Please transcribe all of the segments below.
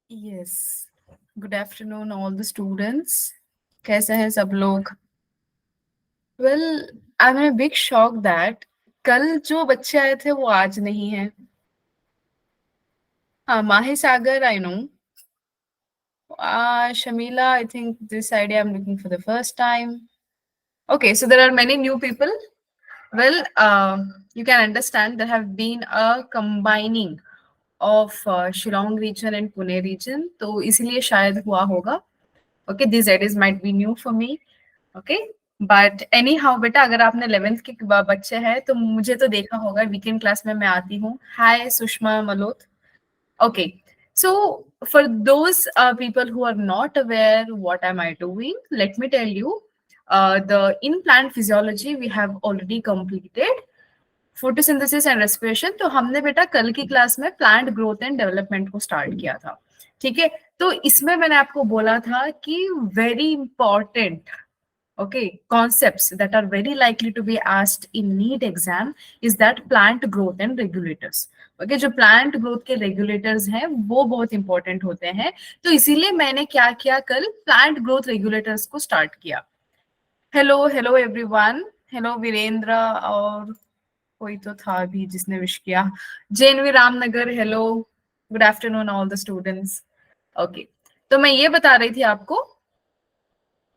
Yes, good afternoon all the students. कैसे हैं सब लोग? Well, I am a big shock that कल जो बच्चे आए थे वो आज नहीं है। हाँ, Mahi Sagar I know, Shamila I think this idea I am looking for the first time. Okay, so there are many new people. Well, you can understand there have been a combining of Shillong region and Pune region, तो इसीलिए शायद हुआ होगा। Okay, these ideas might be new for me. Okay, but anyhow बेटा, अगर आपने 11th के बच्चे हैं तो मुझे तो देखा होगा, वीकेंड क्लास में मैं आती हूँ। Hi Sushma Malhotra. Okay, so for those people who are not aware, what am I doing? Let me tell you. The in plant physiology we have already completed. Photosynthesis and respiration तो हमने बेटा कल की class में प्लांट ग्रोथ एंड डेवलपमेंट को start किया था। ठीक है, तो इसमें मैंने आपको बोला था कि very important concepts that are very likely to be asked in NEET exam is that plant growth and regulators. जो प्लांट ग्रोथ के रेगुलेटर्स हैं वो बहुत इंपॉर्टेंट होते हैं, तो इसीलिए मैंने क्या किया, कल प्लांट ग्रोथ रेगुलेटर्स को स्टार्ट किया। Hello hello everyone, hello Virendra, और कोई तो था भी जिसने विश किया, JNV Ramnagar, hello, good afternoon all the students. Okay, तो मैं ये बता रही थी आपको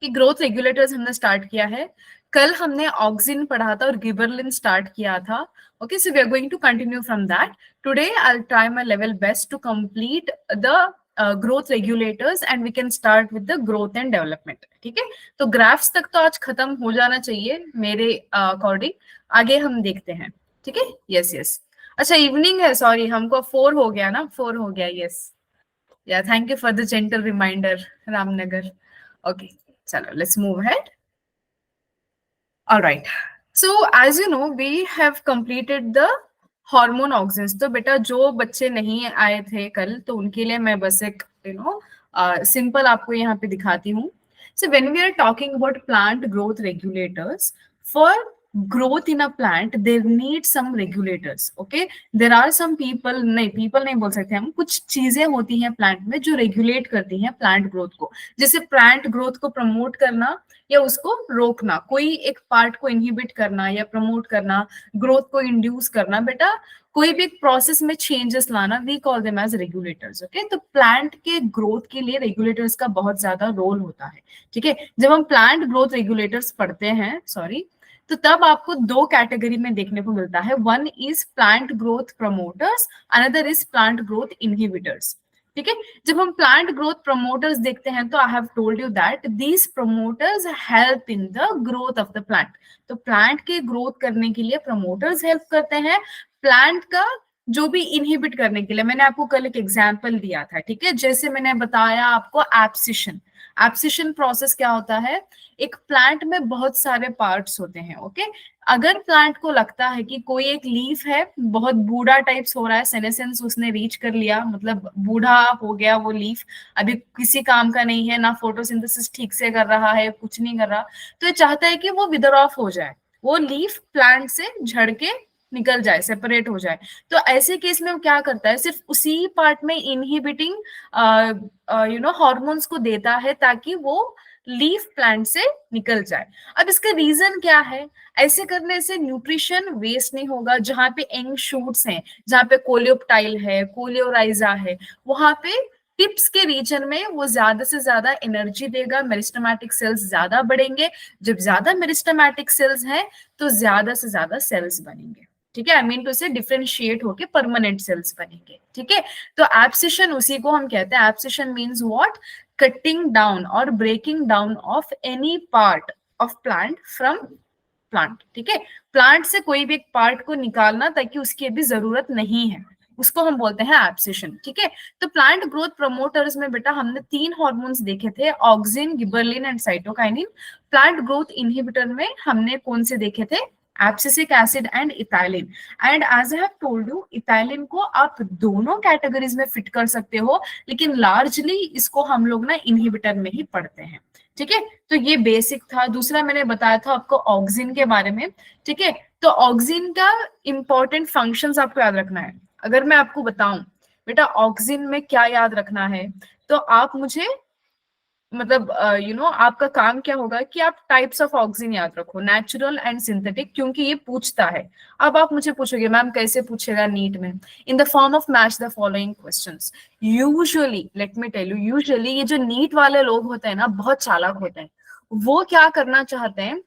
कि ग्रोथ रेगुलेटर्स हमने स्टार्ट किया है। कल हमने ऑक्सिन पढ़ा था और गिबरलिन स्टार्ट किया था। Okay, so we are going to continue from that. Today I will try my level best to complete the growth regulators and we can start with the growth and development. ठीक है, तो graphs तक तो आज खत्म हो जाना चाहिए मेरे अकॉर्डिंग। आगे हम देखते हैं। ठीक है, यस यस। अच्छा, इवनिंग है, सॉरी, हमको 4 हो गया ना, 4 हो गया। Yes, yeah, thank you for the gentle reminder, Ramnagar. Okay, chalo, let's move ahead. All right. So as you know, we have completed the hormone auxins. तो बेटा जो बच्चे नहीं आए थे कल, तो उनके लिए मैं बस एक simple आपको यहाँ पे दिखाती हूँ. So when we are talking about plant growth regulators, for growth in a plant there need some regulators. Okay, there are some people नहीं बोल सकते हम, कुछ चीजें होती हैं प्लांट में जो रेगुलेट करती हैं प्लांट ग्रोथ को, जैसे प्लांट ग्रोथ को प्रमोट करना या उसको रोकना, कोई एक पार्ट को इनहिबिट करना या प्रमोट करना, ग्रोथ को इंड्यूस करना। बेटा कोई भी प्रोसेस में चेंजेस लाना, we call them as regulators. Okay, तो प्लांट के ग्रोथ के लिए रेगुलेटर्स का बहुत ज्यादा रोल होता है। ठीक है, जब हम प्लांट ग्रोथ रेगुलेटर्स पढ़ते हैं, सॉरी, तो तब आपको दो कैटेगरी में देखने को मिलता है। One is plant growth promoters, another is plant growth inhibitors. ठीक है, जब हम प्लांट ग्रोथ प्रमोटर्स देखते हैं तो आई have told you that these promoters help in the growth of the plant. तो प्लांट के ग्रोथ करने के लिए प्रमोटर्स हेल्प करते हैं, प्लांट का जो भी इनहिबिट करने के लिए। मैंने आपको कल एक एग्जांपल दिया था। ठीक है, जैसे मैंने बताया आपको एब्सिशन। एब्सिशन प्रोसेस क्या होता है, एक प्लांट में बहुत सारे पार्ट्स होते हैं। ओके, अगर प्लांट को लगता है कि कोई एक लीफ है बहुत बूढ़ा टाइप्स हो रहा है, सेनेसेंस उसने रीच कर लिया, मतलब बूढ़ा हो गया वो लीफ, अभी किसी काम का नहीं है, ना फोटोसिंथेसिस ठीक से कर रहा है, कुछ नहीं कर रहा, तो ये चाहता है कि वो विदर ऑफ हो जाए, वो लीफ प्लांट से झड़ के निकल जाए, सेपरेट हो जाए। तो ऐसे केस में वो क्या करता है, सिर्फ उसी पार्ट में इनहिबिटिंग हार्मोन्स को देता है ताकि वो लीफ प्लांट से निकल जाए। अब इसका रीजन क्या है, ऐसे करने से न्यूट्रिशन वेस्ट नहीं होगा। जहां पे यंग शूट्स हैं, जहां पे कोलियोप्टाइल है, कोलियोराइजा है, वहां पे टिप्स के रीजन में वो ज्यादा से ज्यादा एनर्जी देगा, मेरिस्टेमेटिक सेल्स ज्यादा बढ़ेंगे। जब ज्यादा मेरिस्टेमेटिक सेल्स हैं तो ज्यादा से ज्यादा सेल्स बनेंगे। ठीक है, आई मीन टू से डिफरेंशिएट होके परमानेंट सेल्स बनेंगे। ठीक है, तो एब्सिशन उसी को हम कहते हैं। Abscission means what, cutting down और breaking down of any part of plant from plant. ठीक है, प्लांट से कोई भी एक पार्ट को निकालना ताकि उसकी अभी जरूरत नहीं है, उसको हम बोलते हैं एब्सिशन। ठीक है, तो प्लांट ग्रोथ प्रमोटर्स में बेटा हमने 3 हार्मोन्स देखे थे, auxin, gibberellin and cytokinin. Plant growth inhibitor में हमने कौन से देखे थे, abscisic acid and ethylene. And as I have told you, ethylene को आप दोनों कैटेगरीज में फिट कर सकते हो, लेकिन लार्जली इसको हम लोग ना इनहिबिटर में ही पढ़ते हैं। ठीक है, तो ये बेसिक था। दूसरा मैंने बताया था आपको ऑक्सिन के बारे में। ठीक है, तो ऑक्सिन का इंपॉर्टेंट फंक्शंस आपको याद रखना है। अगर मैं आपको बताऊं, बेटा ऑक्सिन में क्या याद रखना है, तो आप मुझे मतलब आपका काम क्या होगा कि आप टाइप्स ऑफ ऑक्सीजन याद रखो, नेचुरल एंड सिंथेटिक, क्योंकि ये पूछता है। अब आप मुझे पूछोगे मैम कैसे पूछेगा नीट में, in the form of match the following questions. Usually let me tell you, usually ये जो नीट वाले लोग होते हैं ना बहुत चालाक होते हैं। वो क्या करना चाहते हैं,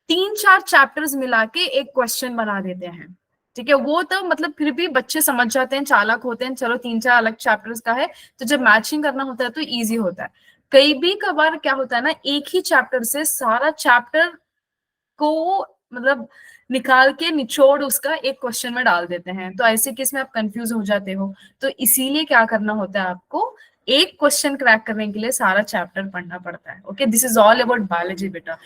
3-4 चैप्टर्स मिला के एक क्वेश्चन बना देते हैं। ठीक है, वो तो मतलब फिर भी बच्चे समझ जाते हैं, चालाक होते हैं, चलो 3-4 अलग चैप्टर्स का है, तो जब मैचिंग करना होता है तो इजी होता है। कई भी कबार क्या होता है ना, एक ही चैप्टर से सारा चैप्टर को मतलब निकाल के निचोड़ उसका एक क्वेश्चन में डाल देते हैं, तो ऐसे केस में आप कंफ्यूज हो जाते हो। तो इसीलिए क्या करना होता है आपको, एक क्वेश्चन क्रैक करने के लिए सारा चैप्टर पढ़ना पड़ता है। Okay, this is all about biology बेटा।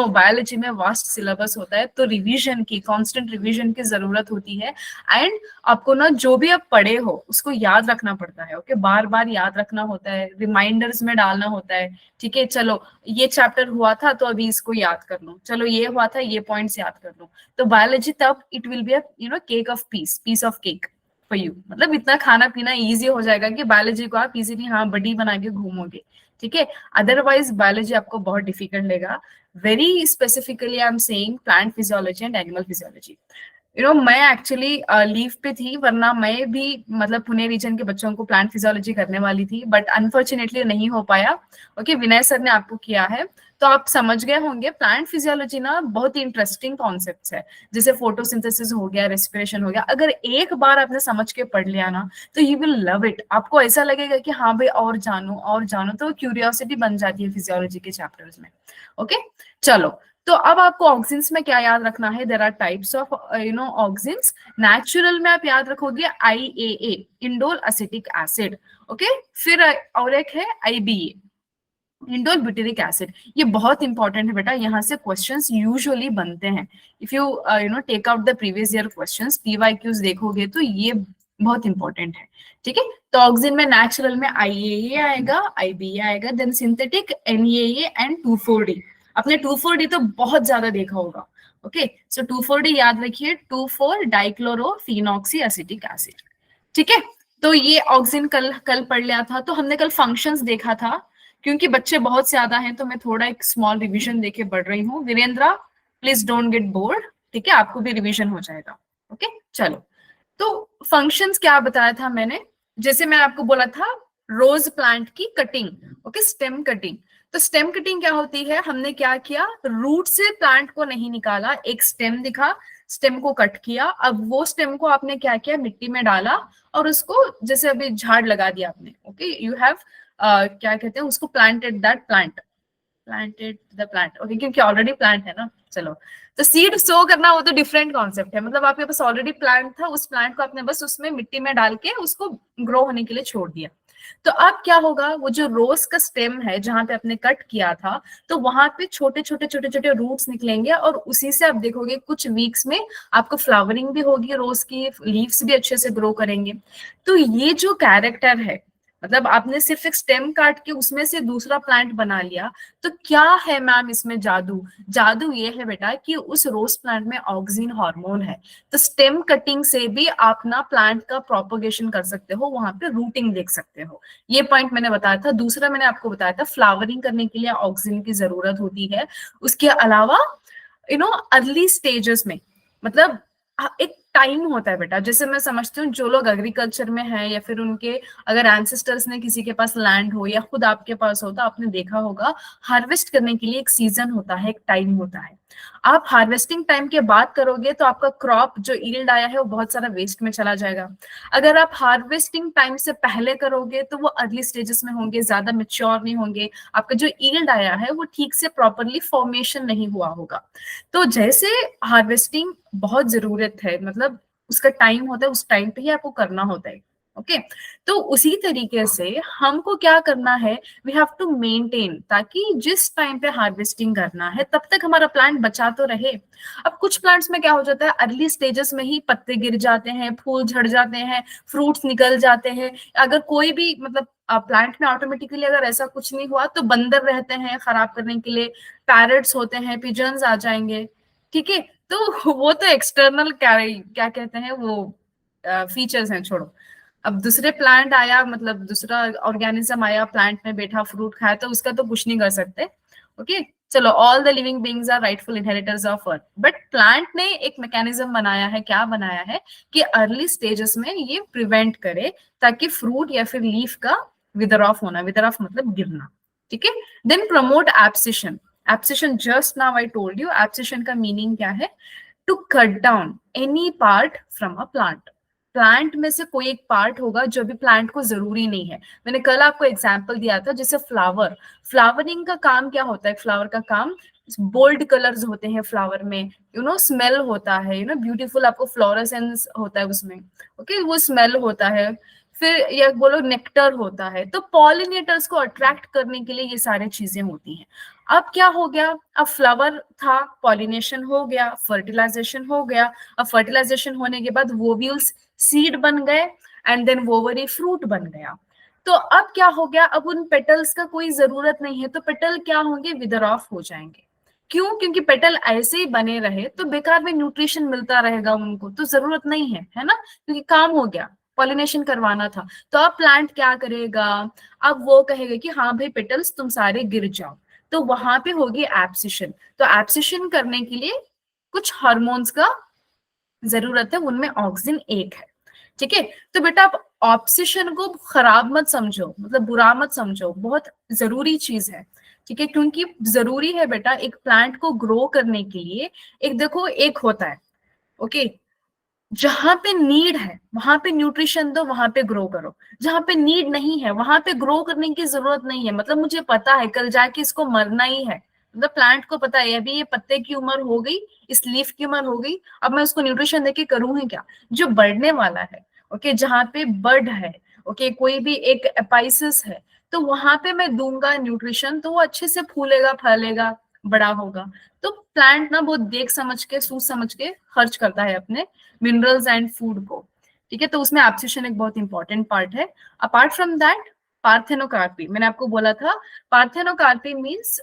बायोलॉजी में वास्ट सिलेबस होता है, तो रिवीजन की, कांस्टेंट रिवीजन की जरूरत होती है। एंड आपको ना जो भी आप पढ़े हो उसको याद रखना पड़ता है। ओके, बार बार याद रखना होता है, रिमाइंडर्स में डालना होता है। ठीक है, चलो ये चैप्टर हुआ था तो अभी इसको याद कर लो, चलो ये हुआ था ये पॉइंट्स याद कर लो। तो बायोलॉजी तब it will be a cake of peace of cake for you, मतलब इतना खाना पीना इजी हो जाएगा कि बायोलॉजी को आप इजीली हाँ बड़ी बना के घूमोगे। ठीक है, अदरवाइज बायोलॉजी आपको बहुत डिफिकल्ट लेगा। Very specifically I am saying plant physiology and animal physiology. मैं एक्चुअली लीव पे थी, वरना मैं भी मतलब पुणे रीजन के बच्चों को प्लांट फिजियोलॉजी करने वाली थी, बट अनफॉर्चुनेटली नहीं हो पाया। ओके, विनय सर ने आपको किया है, तो आप समझ गए होंगे प्लांट फिजियोलॉजी ना बहुत ही इंटरेस्टिंग कॉन्सेप्ट है। जैसे फोटोसिंथेसिस हो गया, रेस्पिरेशन हो गया, अगर एक बार आपने समझ के पढ़ लिया ना तो यू विल लव इट। आपको ऐसा लगेगा कि हाँ भाई और जानो और जानो, तो क्यूरियोसिटी बन जाती है फिजियोलॉजी के चैप्टर्स में। ओके, चलो, तो अब आपको ऑक्सिन्स में क्या याद रखना है, there are types of auxins. Natural में आप याद रखोगे IAA, indole acetic acid. Okay, फिर और एक है IBA, इंडोल ब्यूटेरिक एसिड। ये बहुत इंपॉर्टेंट है बेटा, यहाँ से क्वेश्चंस यूजुअली बनते हैं। If you take out the previous year questions, PYQs देखोगे तो ये बहुत इंपॉर्टेंट है। ठीक है, तो ऑक्सिन में नेचुरल में IAA आएगा, IBA आएगा, then synthetic NAA and 2,4-D। आपने 2,4-D तो बहुत ज्यादा देखा होगा। ओके, सो 2,4-D याद रखिए, 2,4 डाइक्लोरोफिनॉक्सी एसिटिक एसिड। ठीक है, तो ये ऑक्सिन कल कल पढ़ लिया था। तो हमने कल फंक्शंस देखा था, क्योंकि बच्चे बहुत ज्यादा हैं तो मैं थोड़ा एक स्मॉल रिवीजन देके बढ़ रही हूँ। Virendra please don't get bored, ठीक है, आपको भी रिवीजन हो जाएगा। ओके, चलो, तो फंक्शंस क्या बताया था मैंने, जैसे मैं आपको बोला था रोज प्लांट की कटिंग। Okay, stem cutting. तो स्टेम कटिंग क्या होती है, हमने क्या किया, रूट से प्लांट को नहीं निकाला, एक स्टेम दिखा, स्टेम को कट किया, अब वो स्टेम को आपने क्या किया, मिट्टी में डाला और उसको जैसे अभी झाड़ लगा दिया आपने। ओके, यू हैव क्या कहते हैं उसको, planted that plant, planted the plant. Okay, क्योंकि ऑलरेडी प्लांट है ना। चलो, तो सीड सो करना वो तो डिफरेंट कॉन्सेप्ट है, मतलब आपके पास ऑलरेडी प्लांट था, उस प्लांट को आपने बस उसमें मिट्टी में डाल के उसको ग्रो होने के लिए छोड़ दिया। तो अब क्या होगा, वो जो रोज का स्टेम है जहां पे आपने कट किया था, तो वहां पे छोटे छोटे छोटे छोटे रूट्स निकलेंगे और उसी से आप देखोगे कुछ वीक्स में आपको फ्लावरिंग भी होगी, रोज की लीव्स भी अच्छे से ग्रो करेंगे। तो ये जो कैरेक्टर है, मतलब आपने सिर्फ एक स्टेम काट के उसमें से दूसरा प्लांट बना लिया, तो क्या है मैम इसमें जादू, जादू ये है बेटा कि उस रोज प्लांट में ऑक्सिन हार्मोन है। तो स्टेम कटिंग से भी आप ना प्लांट का प्रोपोगेशन कर सकते हो, वहां पे रूटिंग देख सकते हो। ये पॉइंट मैंने बताया था। दूसरा मैंने आपको बताया था फ्लावरिंग करने के लिए ऑक्सिन की जरूरत होती है। उसके अलावा अर्ली स्टेजेस में, मतलब एक टाइम होता है बेटा, जैसे मैं समझती हूँ जो लोग एग्रीकल्चर में है या फिर उनके अगर एंसेस्टर्स ने किसी के पास लैंड हो या खुद आपके पास हो, तो आपने देखा होगा हार्वेस्ट करने के लिए एक सीजन होता है, एक टाइम होता है। आप हार्वेस्टिंग टाइम की बात करोगे तो आपका क्रॉप जो ईल्ड आया है वो बहुत सारा वेस्ट में चला जाएगा। अगर आप हार्वेस्टिंग टाइम से पहले करोगे तो वो अर्ली स्टेजेस में होंगे, ज्यादा मेच्योर नहीं होंगे, आपका जो ईल्ड आया है वो ठीक से प्रॉपरली फॉर्मेशन नहीं हुआ होगा। तो जैसे हार्वेस्टिंग बहुत जरूरत है, मतलब उसका टाइम होता है, उस टाइम पे ही आपको करना होता है। ओके, तो उसी तरीके से हमको क्या करना है, वी हैव टू मेंटेन, ताकि जिस टाइम पे हार्वेस्टिंग करना है तब तक हमारा प्लांट बचा तो रहे। अब कुछ प्लांट्स में क्या हो जाता है, अर्ली स्टेजेस में ही पत्ते गिर जाते हैं, फूल झड़ जाते हैं, फ्रूट्स निकल जाते हैं। अगर कोई भी मतलब प्लांट में ऑटोमेटिकली अगर ऐसा कुछ नहीं हुआ तो बंदर रहते हैं खराब करने के लिए, पैरट्स होते हैं, पिजन्स आ जाएंगे। ठीक है, तो वो तो एक्सटर्नल क्या क्या कहते हैं वो फीचर्स हैं, छोड़ो। अब दूसरे प्लांट आया, मतलब दूसरा ऑर्गेनिज्म आया, प्लांट में बैठा फ्रूट खाया, तो उसका तो कुछ नहीं कर सकते। ओके, चलो, all the living beings are rightful inheritors of earth, but plant ने एक मैकेनिज्म बनाया है, क्या बनाया है कि अर्ली स्टेजेस में ये प्रिवेंट करे ताकि फ्रूट या फिर लीफ का विदर ऑफ होना, विदर ऑफ मतलब गिरना, ठीक है। Then promote abscission. Abscission just now I told you, abscission का मीनिंग क्या है, to cut down any part from a plant. Plant में से कोई एक पार्ट होगा जो भी प्लांट को जरूरी नहीं है। मैंने कल आपको एग्जांपल दिया था, जैसे फ्लावर, फ्लावरिंग का काम क्या होता है, फ्लावर का काम बोल्ड कलर्स होते हैं फ्लावर में, यू नो स्मेल होता है, यू नो ब्यूटीफुल, आपको फ्लोरेसेंस होता है उसमें, ओके, वो स्मेल होता है। फिर या बोलो नेक्टर होता है, तो पॉलिनेटर्स को अट्रैक्ट करने के लिए ये सारी चीजें होती हैं। अब क्या हो गया, अब फ्लावर था, पॉलिनेशन हो गया, फर्टिलाइजेशन हो गया, अब फर्टिलाइजेशन होने के बाद वोव्यूल्स सीड बन गए, एंड देन वोवरी फ्रूट बन गया। तो अब क्या हो गया, अब उन पेटल्स का कोई जरूरत नहीं है, तो पेटल क्या होंगे, विदर ऑफ हो जाएंगे। क्यों, क्योंकि पेटल ऐसे ही बने रहे तो बेकार में न्यूट्रिशन मिलता रहेगा उनको, तो जरूरत नहीं है ना, क्योंकि काम हो गया, पॉलिनेशन करवाना था। तो अब प्लांट क्या करेगा, अब वो कहेगा कि हाँ भाई पेटल्स तुम सारे गिर जाओ, तो वहां पे होगी एब्सिशन। तो एब्सिशन करने के लिए कुछ हार्मोन्स का जरूरत है, उनमें ऑक्सिन एक है, ठीक है। तो बेटा आप ऑब्सेशन को खराब मत समझो, मतलब बुरा मत समझो, बहुत जरूरी चीज है, ठीक है, क्योंकि जरूरी है बेटा एक प्लांट को ग्रो करने के लिए। एक देखो, एक होता है, ओके, जहां पे नीड है वहां पे न्यूट्रिशन दो, वहां पे ग्रो करो। जहां पे नीड नहीं है वहां पे ग्रो करने की जरूरत नहीं है, मतलब मुझे पता है कल जाके इसको मरना ही है, मतलब प्लांट को पता है अभी ये पत्ते की उम्र हो गई, इस लीफ की उम्र हो गई, अब मैं उसको न्यूट्रिशन देके करूँ ही क्या, जो बढ़ने वाला है, ओके, जहाँ पे बर्ड है, ओके, कोई भी एक एपाइसिस है, तो वहां पे मैं दूंगा न्यूट्रिशन, तो वो अच्छे से फूलेगा, फलेगा, बड़ा होगा। तो प्लांट ना बहुत देख समझ के, सोच समझ के खर्च करता है अपने मिनरल्स एंड फूड को, ठीक है। तो उसमें एब्सिशन एक बहुत इंपॉर्टेंट पार्ट है। अपार्ट फ्रॉम दैट, पार्थेनोकार्पी, मैंने आपको बोला था, parthenocarpy means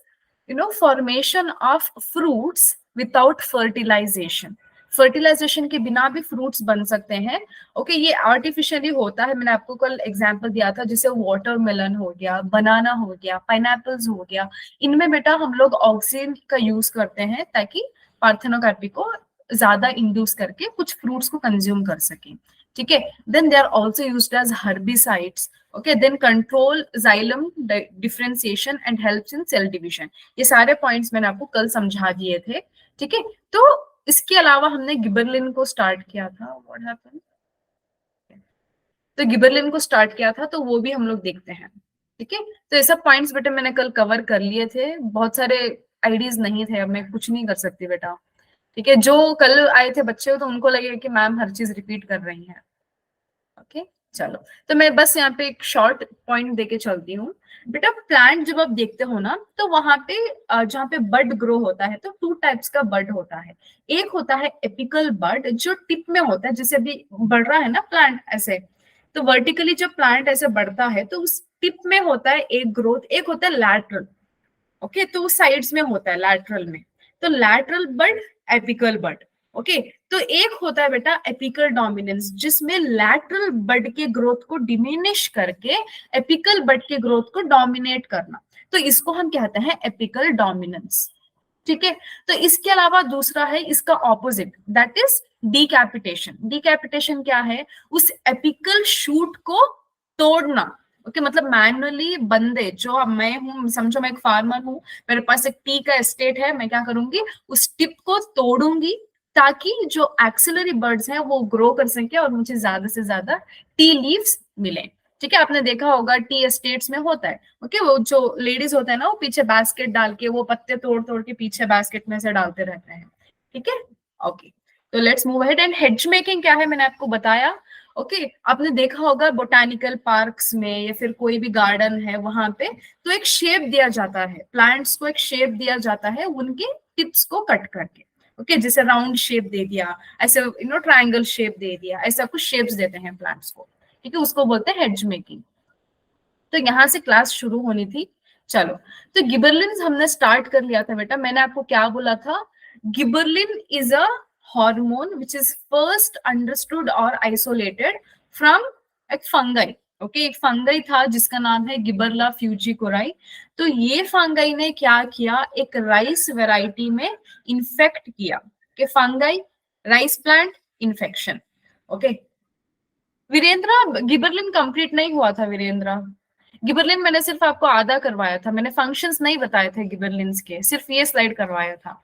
you know formation of fruits without fertilization. Fertilization के बिना भी फ्रूट्स बन सकते हैं, ओके, ये आर्टिफिशियली होता है। मैंने आपको कल एग्जांपल दिया था, जैसे वाटरमेलन हो गया, बनाना हो गया, पाइनएप्पल्स हो गया, इनमें बेटा हम लोग ऑक्सीजन का यूज करते हैं ताकि पार्थेनोकार्पी को ज्यादा इंड्यूस करके कुछ फ्रूट्स को कंज्यूम कर सके, ठीक है। Then they are also used as herbicides, okay, then control xylem differentiation and helps in cell division. ये सारे पॉइंट्स मैंने आपको कल समझा दिए थे, ठीक है। तो इसके अलावा हमने गिबरलिन को स्टार्ट किया था, व्हाट हैपेंड, तो गिबरलिन को स्टार्ट किया था, तो वो भी हम लोग देखते हैं, ठीक है। तो ये सब पॉइंट्स बेटा मैंने कल कवर कर लिए थे, बहुत सारे आइडियाज नहीं थे, अब मैं कुछ नहीं कर सकती बेटा, ठीक है। जो कल आए थे बच्चे तो उनको लगेगा कि मैम हर चीज रिपीट कर रही हैं, ओके। चलो, तो मैं बस यहाँ पे एक शॉर्ट पॉइंट देके चलती हूँ। बेटा प्लांट जब आप देखते हो ना, तो वहां पे जहाँ पे बड ग्रो होता है, तो टू टाइप्स का बड होता है। एक होता है एपिकल बड, जो टिप में होता है, जैसे अभी बढ़ रहा है ना प्लांट ऐसे, तो वर्टिकली जब प्लांट ऐसे बढ़ता है तो उस टिप में होता है एक ग्रोथ, एक होता है लैटरल, ओके, तो साइड्स में होता है लैटरल में, तो लैटरल बड, एपिकल बड, ओके। तो एक होता है बेटा एपिकल डोमिनेंस, जिसमें लैटरल बड के ग्रोथ को डिमिनिश करके एपिकल बड के ग्रोथ को डोमिनेट करना, तो इसको हम कहते हैं एपिकल डोमिनेंस, ठीक है। तो इसके अलावा दूसरा है इसका ऑपोजिट, दैट इज डीकैपिटेशन। डीकैपिटेशन क्या है, उस एपिकल शूट को तोड़ना, ओके, मतलब मैनुअली बंदे, जो अब मैं हूं, समझो मैं एक फार्मर हूं, मेरे पास एक टी का एस्टेट है, मैं क्या करूंगी, उस टिप को तोड़ूंगी ताकि जो एक्सिलरी बर्ड्स हैं वो ग्रो कर सके और मुझे ज्यादा से ज्यादा टी लीव्स मिले, ठीक है। आपने देखा होगा टी एस्टेट्स में होता है, ओके, वो जो लेडीज होता है ना, वो पीछे बास्केट डाल के वो पत्ते तोड़ तोड़ के पीछे बास्केट में से डालते रहते हैं, ठीक है, ओके। तो let's move ahead. And hedge making क्या है मैंने आपको बताया, ओके। आपने देखा होगा बोटानिकल पार्क्स में या फिर कोई भी गार्डन है वहां पे, तो एक शेप दिया जाता है, प्लांट्स को एक शेप दिया जाता है उनके टिप्स को कट करके, ओके, जैसे राउंड शेप दे दिया, ऐसे यू नो ट्रायंगल शेप दे दिया, ऐसा कुछ शेप्स देते हैं प्लांट्स को, ठीक है, उसको बोलते हैं हेज मेकिंग। तो यहाँ से क्लास शुरू होनी थी, चलो। तो गिबरलिन हमने स्टार्ट कर लिया था बेटा, मैंने आपको क्या बोला था, gibberellin is a hormone which is first understood और आइसोलेटेड फ्रॉम एक फंगाई, ओके, एक फंगाई था जिसका नाम है गिबरला फ्यूजीकोराई। तो ये फंगाई ने क्या किया, एक राइस वेराइटी में इन्फेक्ट किया, कि fungi rice plant infection. Okay Virendra, gibberellin complete नहीं हुआ था वीरेंद्र। गिबरलिन मैंने सिर्फ आपको आधा करवाया था, मैंने फंक्शंस नहीं बताए थे गिबरलिन्स के, सिर्फ ये स्लाइड करवाया था।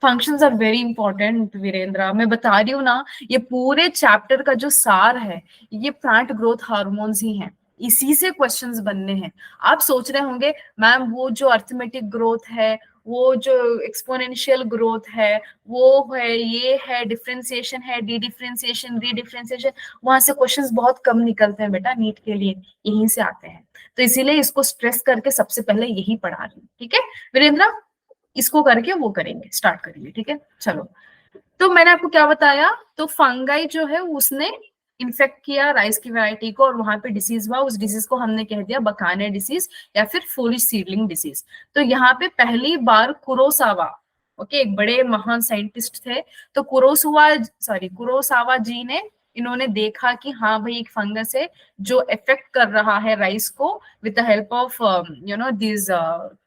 Functions are very important Virendra, मैं बता रही हूँ ना, ये पूरे चैप्टर का जो सार है ये प्लांट ग्रोथ हार्मोन्स ही हैं, इसी से क्वेश्चंस बनने हैं। आप सोच रहे होंगे मैम वो जो अर्थमेटिक ग्रोथ है, वो जो एक्सपोनेंशियल ग्रोथ है, वो है, ये है, डिफरेंशिएशन है, डी डिफरेंशिएशन, री डिफरेंशिएशन, वहां से क्वेश्चंस बहुत कम निकलते हैं बेटा नीट के लिए, यहीं से आते हैं। तो इसीलिए इसको स्ट्रेस करके सबसे पहले यही पढ़ा रही हूँ, ठीक है वीरेंद्र। इसको करके वो करेंगे, स्टार्ट करेंगे, ठीक है चलो। तो मैंने आपको क्या बताया, तो फंगाई जो है उसने इन्फेक्ट किया राइस की वैरायटी को, और वहां पे डिसीज हुआ, उस डिसीज को हमने कह दिया बकाने डिसीज या फिर फूलिश सीडलिंग डिसीज। तो यहाँ पे पहली बार कुरोसावा, ओके, एक बड़े महान साइंटिस्ट थे, तो कुरोसावा जी ने, इन्होंने देखा कि हाँ भाई एक फंगस है जो इफेक्ट कर रहा है राइस को with the help of this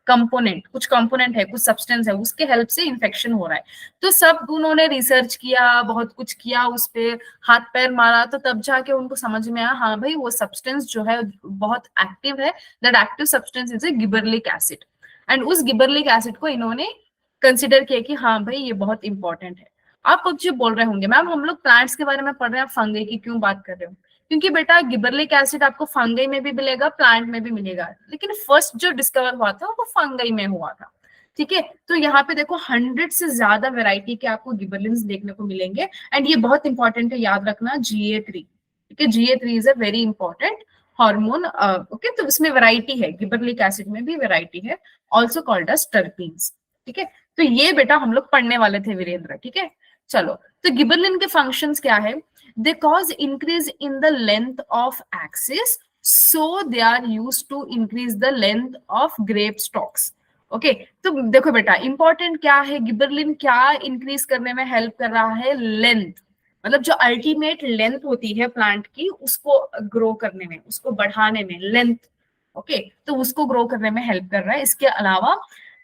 component, कुछ कंपोनेंट है, कुछ सब्सटेंस है, उसके हेल्प से इन्फेक्शन हो रहा है। तो सब उन्होंने रिसर्च किया, बहुत कुछ किया, उस पे हाथ पैर मारा, तो तब जाके उनको समझ में आया हाँ भाई वो सब्सटेंस जो है बहुत एक्टिव है, that active substance is a gibberellic acid. And उस गिबरलिक एसिड को इन्होंने कंसिडर किया कि हाँ भाई ये बहुत इंपॉर्टेंट है। आप कुछ बोल रहे होंगे मैम हम लोग प्लांट्स के बारे में पढ़ रहे हैं, फंगई की क्यों बात कर रहे हो? क्योंकि बेटा गिबरलिक एसिड आपको फंगई में भी मिलेगा, प्लांट में भी मिलेगा, लेकिन फर्स्ट जो डिस्कवर हुआ था वो फंगई में हुआ था, ठीक है। तो यहाँ पे देखो 100 से ज्यादा वेराइटी के आपको गिबरलिन्स देखने को मिलेंगे। एंड ये बहुत इंपॉर्टेंट है, याद रखना, GA3, ठीक है, GA3 is a very important hormone. Okay, तो इसमें वैरायटी है, गिबरलिक एसिड में भी वैरायटी है, ऑल्सो कॉल्ड एज टर्पीन्स, ठीक है। तो ये बेटा हम लोग पढ़ने वाले थे वीरेंद्र, ठीक है चलो। तो गिबरलिन के फंक्शंस क्या है, they cause increase in the length of axis, so they are used to increase the length of grape stalks. Okay तो देखो बेटा इंपॉर्टेंट क्या है, गिबरलिन क्या इंक्रीज करने में हेल्प कर रहा है, लेंथ, मतलब जो अल्टीमेट लेंथ होती है प्लांट की उसको ग्रो करने में, उसको बढ़ाने में, लेंथ, ओके तो उसको ग्रो करने में हेल्प कर रहा है। इसके अलावा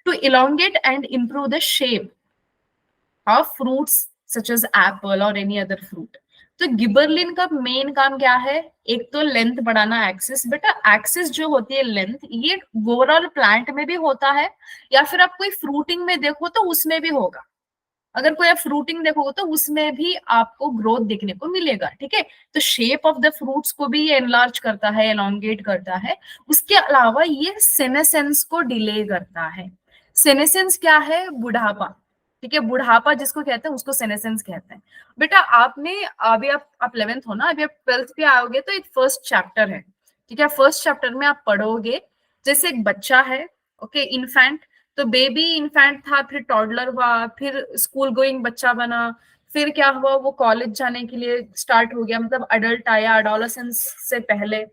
to elongate and improve the shape of fruits such as apple और एनी अदर फ्रूट। तो गिबरलिन का मेन काम क्या है, एक तो लेंथ बढ़ाना, एक्सिस, बेटा एक्सिस जो होती है लेंथ, ये ओवरऑल प्लांट में भी होता है, या फिर आप कोई फ्रूटिंग में देखो तो उसमें भी होगा, अगर कोई आप फ्रूटिंग देखोगे तो उसमें भी आपको ग्रोथ देखने को मिलेगा, ठीक है। तो शेप ऑफ द फ्रूट्स को भी ये एनलार्ज करता है, एलोंगेट करता है। उसके अलावा ये सेनेसेंस को डिले करता है। सेनेसेंस क्या है, बुढ़ापा, ठीक है, बुढ़ापा जिसको कहते हैं उसको सेनेसेंस कहते हैं। बेटा आपने अभी आप 11th हो ना, अभी आप 12th पे आओगे तो एक फर्स्ट चैप्टर है, ठीक है, फर्स्ट चैप्टर में आप पढ़ोगे जैसे एक बच्चा है, ओके, इन्फेंट, तो बेबी इन्फेंट था, फिर टॉडलर हुआ, फिर स्कूल गोइंग बच्चा बना, फिर क्या हुआ, वो कॉलेज जाने के लिए स्टार्ट हो गया, मतलब अडल्ट आया, अडोलेसेंस से पहले,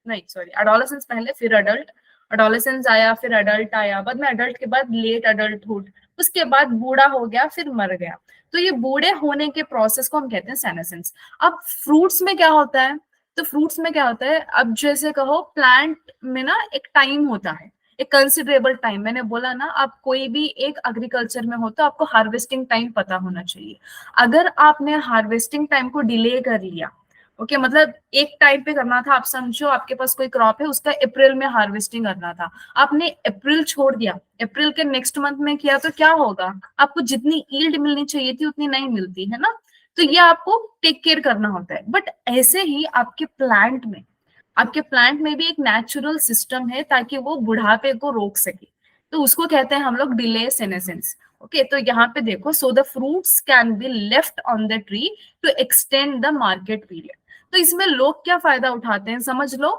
नहीं सॉरी, अडोलेसेंस पहले फिर अडल्ट, अडोलेसेंस आया फिर अडल्ट आया, बाद में अडल्ट के बाद लेट अडल्टहुड, उसके बाद बूढ़ा हो गया, फिर मर गया। तो ये बूढ़े होने के प्रोसेस को हम कहते हैं सेनेसेंस। अब फ्रूट्स में क्या होता है, तो फ्रूट्स में क्या होता है, अब जैसे कहो प्लांट में ना एक टाइम होता है, एक कंसिडरेबल टाइम, मैंने बोला ना आप कोई भी एक एग्रीकल्चर में हो तो आपको हार्वेस्टिंग टाइम पता होना चाहिए। अगर आपने हार्वेस्टिंग टाइम को डिले कर लिया, ओके मतलब एक टाइम पे करना था, आप समझो आपके पास कोई क्रॉप है उसका अप्रैल में हार्वेस्टिंग करना था, आपने अप्रैल छोड़ दिया, अप्रैल के नेक्स्ट मंथ में किया, तो क्या होगा, आपको जितनी ईल्ड मिलनी चाहिए थी उतनी नहीं मिलती है ना। तो ये आपको टेक केयर करना होता है। बट ऐसे ही आपके प्लांट में भी एक नेचुरल सिस्टम है ताकि वो बुढ़ापे को रोक सके, तो उसको कहते हैं हम लोग डिले सेनेसेंस। ओके तो यहाँ पे देखो, so the fruits can be left on the tree to extend the market period. तो इसमें लोग क्या फायदा उठाते हैं समझ लो।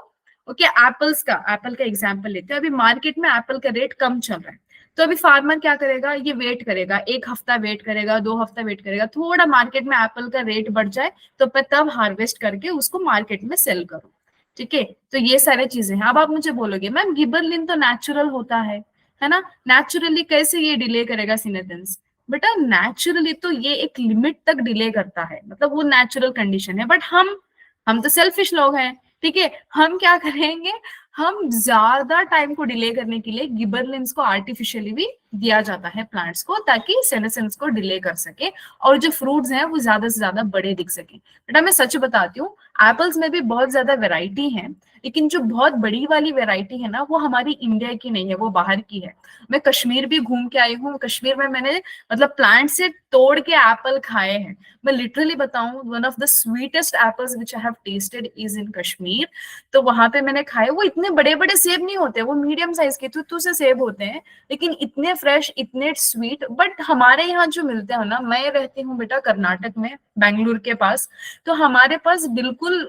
ओके एप्पल का एग्जाम्पल लेते हैं, अभी मार्केट में एप्पल का रेट कम चल रहा है, तो अभी फार्मर क्या करेगा, ये वेट करेगा, एक हफ्ता वेट करेगा, 2 हफ्ता वेट करेगा, थोड़ा मार्केट में एप्पल का रेट बढ़ जाए तो मैं तब हार्वेस्ट करके उसको मार्केट में सेल करूं, ठीक है। तो ये सारे चीजें हैं। अब आप मुझे बोलोगे मैम गिबरलिन तो नेचुरल होता है ना, नेचुरली कैसे ये डिले करेगा सिनेटेंस? बेटा नेचुरली तो ये एक लिमिट तक डिले करता है, मतलब वो नेचुरल कंडीशन है, बट हम हम तो सेल्फिश लोग हैं, ठीक है। हम क्या करेंगे, हम ज्यादा टाइम को डिले करने के लिए गिबरलिंस को आर्टिफिशियली भी दिया जाता है प्लांट्स को, ताकि सेनेसेंस को डिले कर सके और जो फ्रूट्स हैं वो ज्यादा से ज्यादा बड़े दिख सके। बेटा मैं सच बताती हूँ, एप्पल्स में भी बहुत ज्यादा वेराइटी है, लेकिन जो बहुत बड़ी वाली वेराइटी है ना, वो हमारी इंडिया की नहीं है, वो बाहर की है। मैं कश्मीर भी घूम के आई हूँ, कश्मीर में मैंने मतलब प्लांट से तोड़ के एप्पल खाए हैं। मैं लिटरली बताऊं, one of the sweetest apples which I have tested is in Kashmir. तो वहां पे मैंने खाए, वो इतने बड़े बड़े सेब नहीं होते, वो मीडियम साइज के तुतू से सेब होते हैं, लेकिन इतने फ्रेश, इतने स्वीट। बट हमारे यहाँ जो मिलते हैं ना, मैं रहती हूँ बेटा कर्नाटक में, बैंगलोर के पास, तो हमारे पास बिल्कुल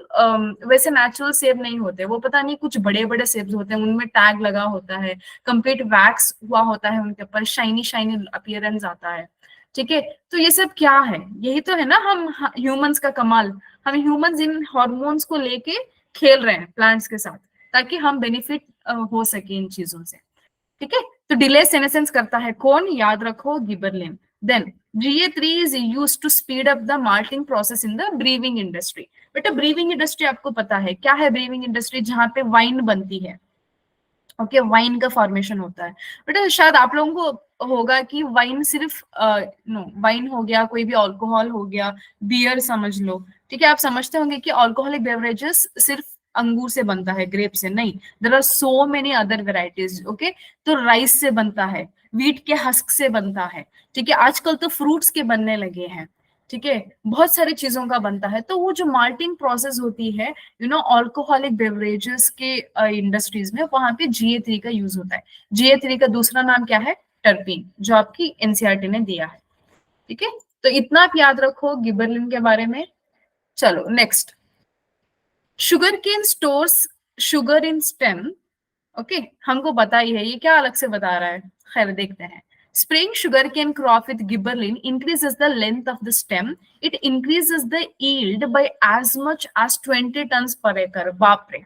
वैसे नेचुरल सेब नहीं होते। वो पता नहीं कुछ बड़े बड़े सेब होते हैं, उनमें टैग लगा होता है, कंप्लीट वैक्स हुआ होता है उनके ऊपर, शाइनी शाइनी अपीयरेंस आता है, ठीक है। तो ये सब क्या है, यही तो है ना हम ह्यूमंस का कमाल। हम ह्यूमंस इन हॉर्मोन्स को लेके खेल रहे हैं प्लांट्स के साथ, ताकि हम बेनिफिट हो सके इन चीजों से, ठीक है। तो डिले सेनेसेंस करता है कौन, याद रखो, gibberellin. Then GA3 is used to speed up the malting process in the brewing industry. बेटा ब्रीविंग इंडस्ट्री आपको पता है क्या है, ब्रीविंग इंडस्ट्री जहां पे वाइन बनती है, ओके, वाइन का फॉर्मेशन होता है। बेटा शायद आप लोगों को होगा कि वाइन सिर्फ नो, वाइन हो गया, कोई भी अल्कोहल हो गया, बियर समझ लो, ठीक है। आप समझते होंगे कि अल्कोहलिक बेवरेजेस सिर्फ अंगूर से बनता है, ग्रेप से नहीं, there are so many other varieties, okay. तो राइस से बनता है, वीट के हस्क से बनता है, ठीक है। आजकल तो फ्रूट्स के बनने लगे हैं, ठीक है, बहुत सारी चीजों का बनता है। तो वो जो माल्टिंग प्रोसेस होती है, अल्कोहलिक बेवरेजेस के इंडस्ट्रीज में, वहां पे GA3 का यूज होता है। GA3 का दूसरा नाम क्या है, टर्पीन, जो आपकी एनसीईआरटी ने दिया है, ठीक है। तो इतना आप याद रखो गिबरलिन के बारे में। चलो next, sugar cane stores sugar in stem, okay, हमको पता ही है, ये क्या अलग से बता रहा है, खैर देखते हैं। Spraying sugarcane crop with gibberellin increases the length of the stem. It increases the yield by as much as 20 tons per acre. बाप रे,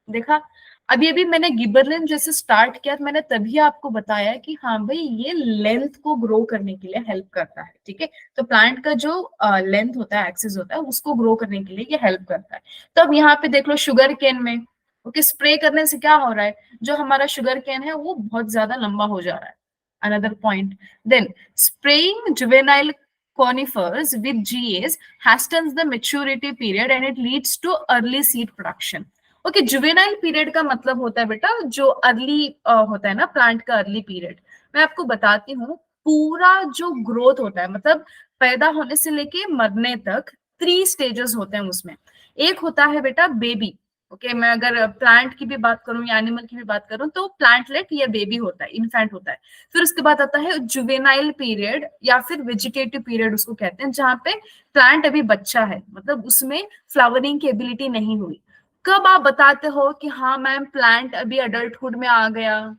देखा। अभी अभी मैंने गिबरलिन जैसे स्टार्ट किया, तो मैंने तभी आपको बताया कि हाँ भाई, ये लेंथ को ग्रो करने के लिए हेल्प करता है, ठीक है। तो प्लांट का जो लेंथ होता है, एक्सिस होता है, उसको ग्रो करने के लिए ये हेल्प करता है। तो अब यहाँ पे देख लो, शुगर केन में, ओके, स्प्रे करने से क्या हो रहा है, जो हमारा शुगर केन है वो बहुत ज्यादा लंबा हो जा रहा है। Another point, then spraying juvenile conifers with GAs hastens the maturity period and it leads to early seed production. Okay, juvenile period का मतलब होता है बेटा, जो अर्ली होता है ना प्लांट का अर्ली पीरियड। मैं आपको बताती हूँ, पूरा जो ग्रोथ होता है, मतलब पैदा होने से लेके मरने तक 3 स्टेजेस होते हैं उसमें। एक होता है बेटा बेबी, ओके, मैं अगर प्लांट की भी बात करूं या एनिमल की भी बात करूं, तो प्लांटलेट या बेबी होता है, इन्फेंट होता है। फिर उसके बाद आता है जुवेनाइल पीरियड या फिर वेजिटेटिव पीरियड उसको कहते हैं, जहां पे प्लांट अभी बच्चा है, मतलब उसमें फ्लावरिंग की एबिलिटी नहीं हुई। कब आप बताते हो कि हाँ मैम प्लांट अभी अडल्टहुड में आ गया,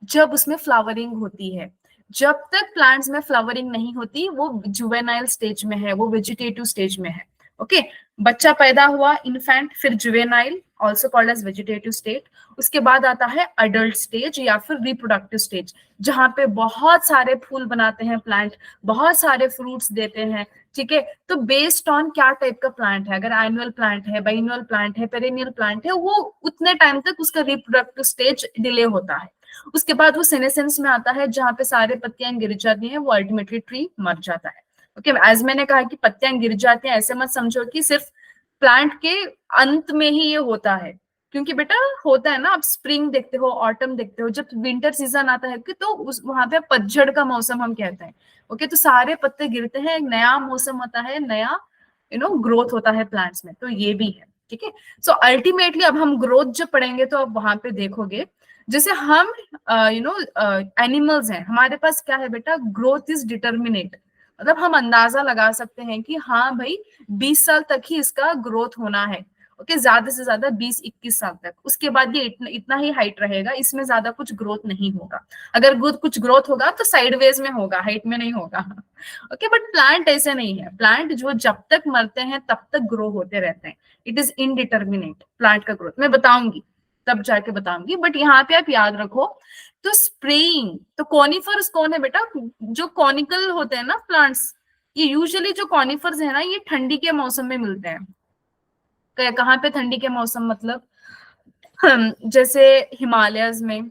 जब उसमें फ्लावरिंग होती है। जब तक प्लांट्स में फ्लावरिंग नहीं होती, वो जुवेनाइल स्टेज में है, वो वेजिटेटिव स्टेज में है, ओके। बच्चा पैदा हुआ, इन्फेंट, फिर juvenile, also called as vegetative state. उसके बाद आता है अडल्ट स्टेज या फिर रिप्रोडक्टिव स्टेज, जहां पे बहुत सारे फूल बनाते हैं प्लांट, बहुत सारे फ्रूट्स देते हैं, ठीक है। तो बेस्ड ऑन क्या टाइप का प्लांट है, अगर एनुअल प्लांट है, बाइनुअल प्लांट है, पेरेनियल प्लांट है, वो उतने टाइम तक उसका रिप्रोडक्टिव स्टेज डिले होता है। उसके बाद वो सेनेसेंस में आता है, जहां पे सारे पत्तियां गिर जाती हैं, वो अल्टीमेटली ट्री मर जाता है, ओके। एज मैंने कहा कि पत्तियां गिर जाती हैं, ऐसे मत समझो कि सिर्फ प्लांट के अंत में ही ये होता है, क्योंकि बेटा होता है ना, आप स्प्रिंग देखते हो, ऑटम देखते हो, जब विंटर सीजन आता है कि तो उस वहां पे पतझड़ का मौसम हम कहते हैं, ओके। तो सारे पत्ते गिरते हैं, एक नया मौसम होता है, नया ग्रोथ होता है प्लांट्स में, तो ये भी है, ठीक है। सो अल्टीमेटली अब हम ग्रोथ जब पढ़ेंगे, तो अब वहां पे देखोगे, जैसे हम एनिमल्स हैं, हमारे पास क्या है बेटा, ग्रोथ इज डिटर्मिनेट, मतलब हम अंदाजा लगा सकते हैं कि हाँ भाई 20 साल तक ही इसका ग्रोथ होना है, ओके, ज्यादा से ज्यादा 20-21 साल तक, उसके बाद ये इतना ही हाइट रहेगा, इसमें ज्यादा कुछ ग्रोथ नहीं होगा। अगर कुछ ग्रोथ होगा तो साइडवेज में होगा, हाइट में नहीं होगा, ओके। बट प्लांट ऐसे नहीं है, प्लांट जो जब तक मरते हैं तब तक ग्रो होते रहते हैं, इट इज इनडिटर्मिनेट प्लांट का ग्रोथ। मैं बताऊंगी, तब जाके बताऊंगी, बट यहाँ पे आप याद रखो। तो स्प्रेइंग, तो कॉनिफर्स कौन है बेटा, जो कॉनिकल होते हैं ना प्लांट्स, ये यूजुअली जो कॉनिफर्स है ना, ये ठंडी के मौसम में मिलते हैं, कहाँ पे ठंडी के मौसम मतलब जैसे हिमालयस में,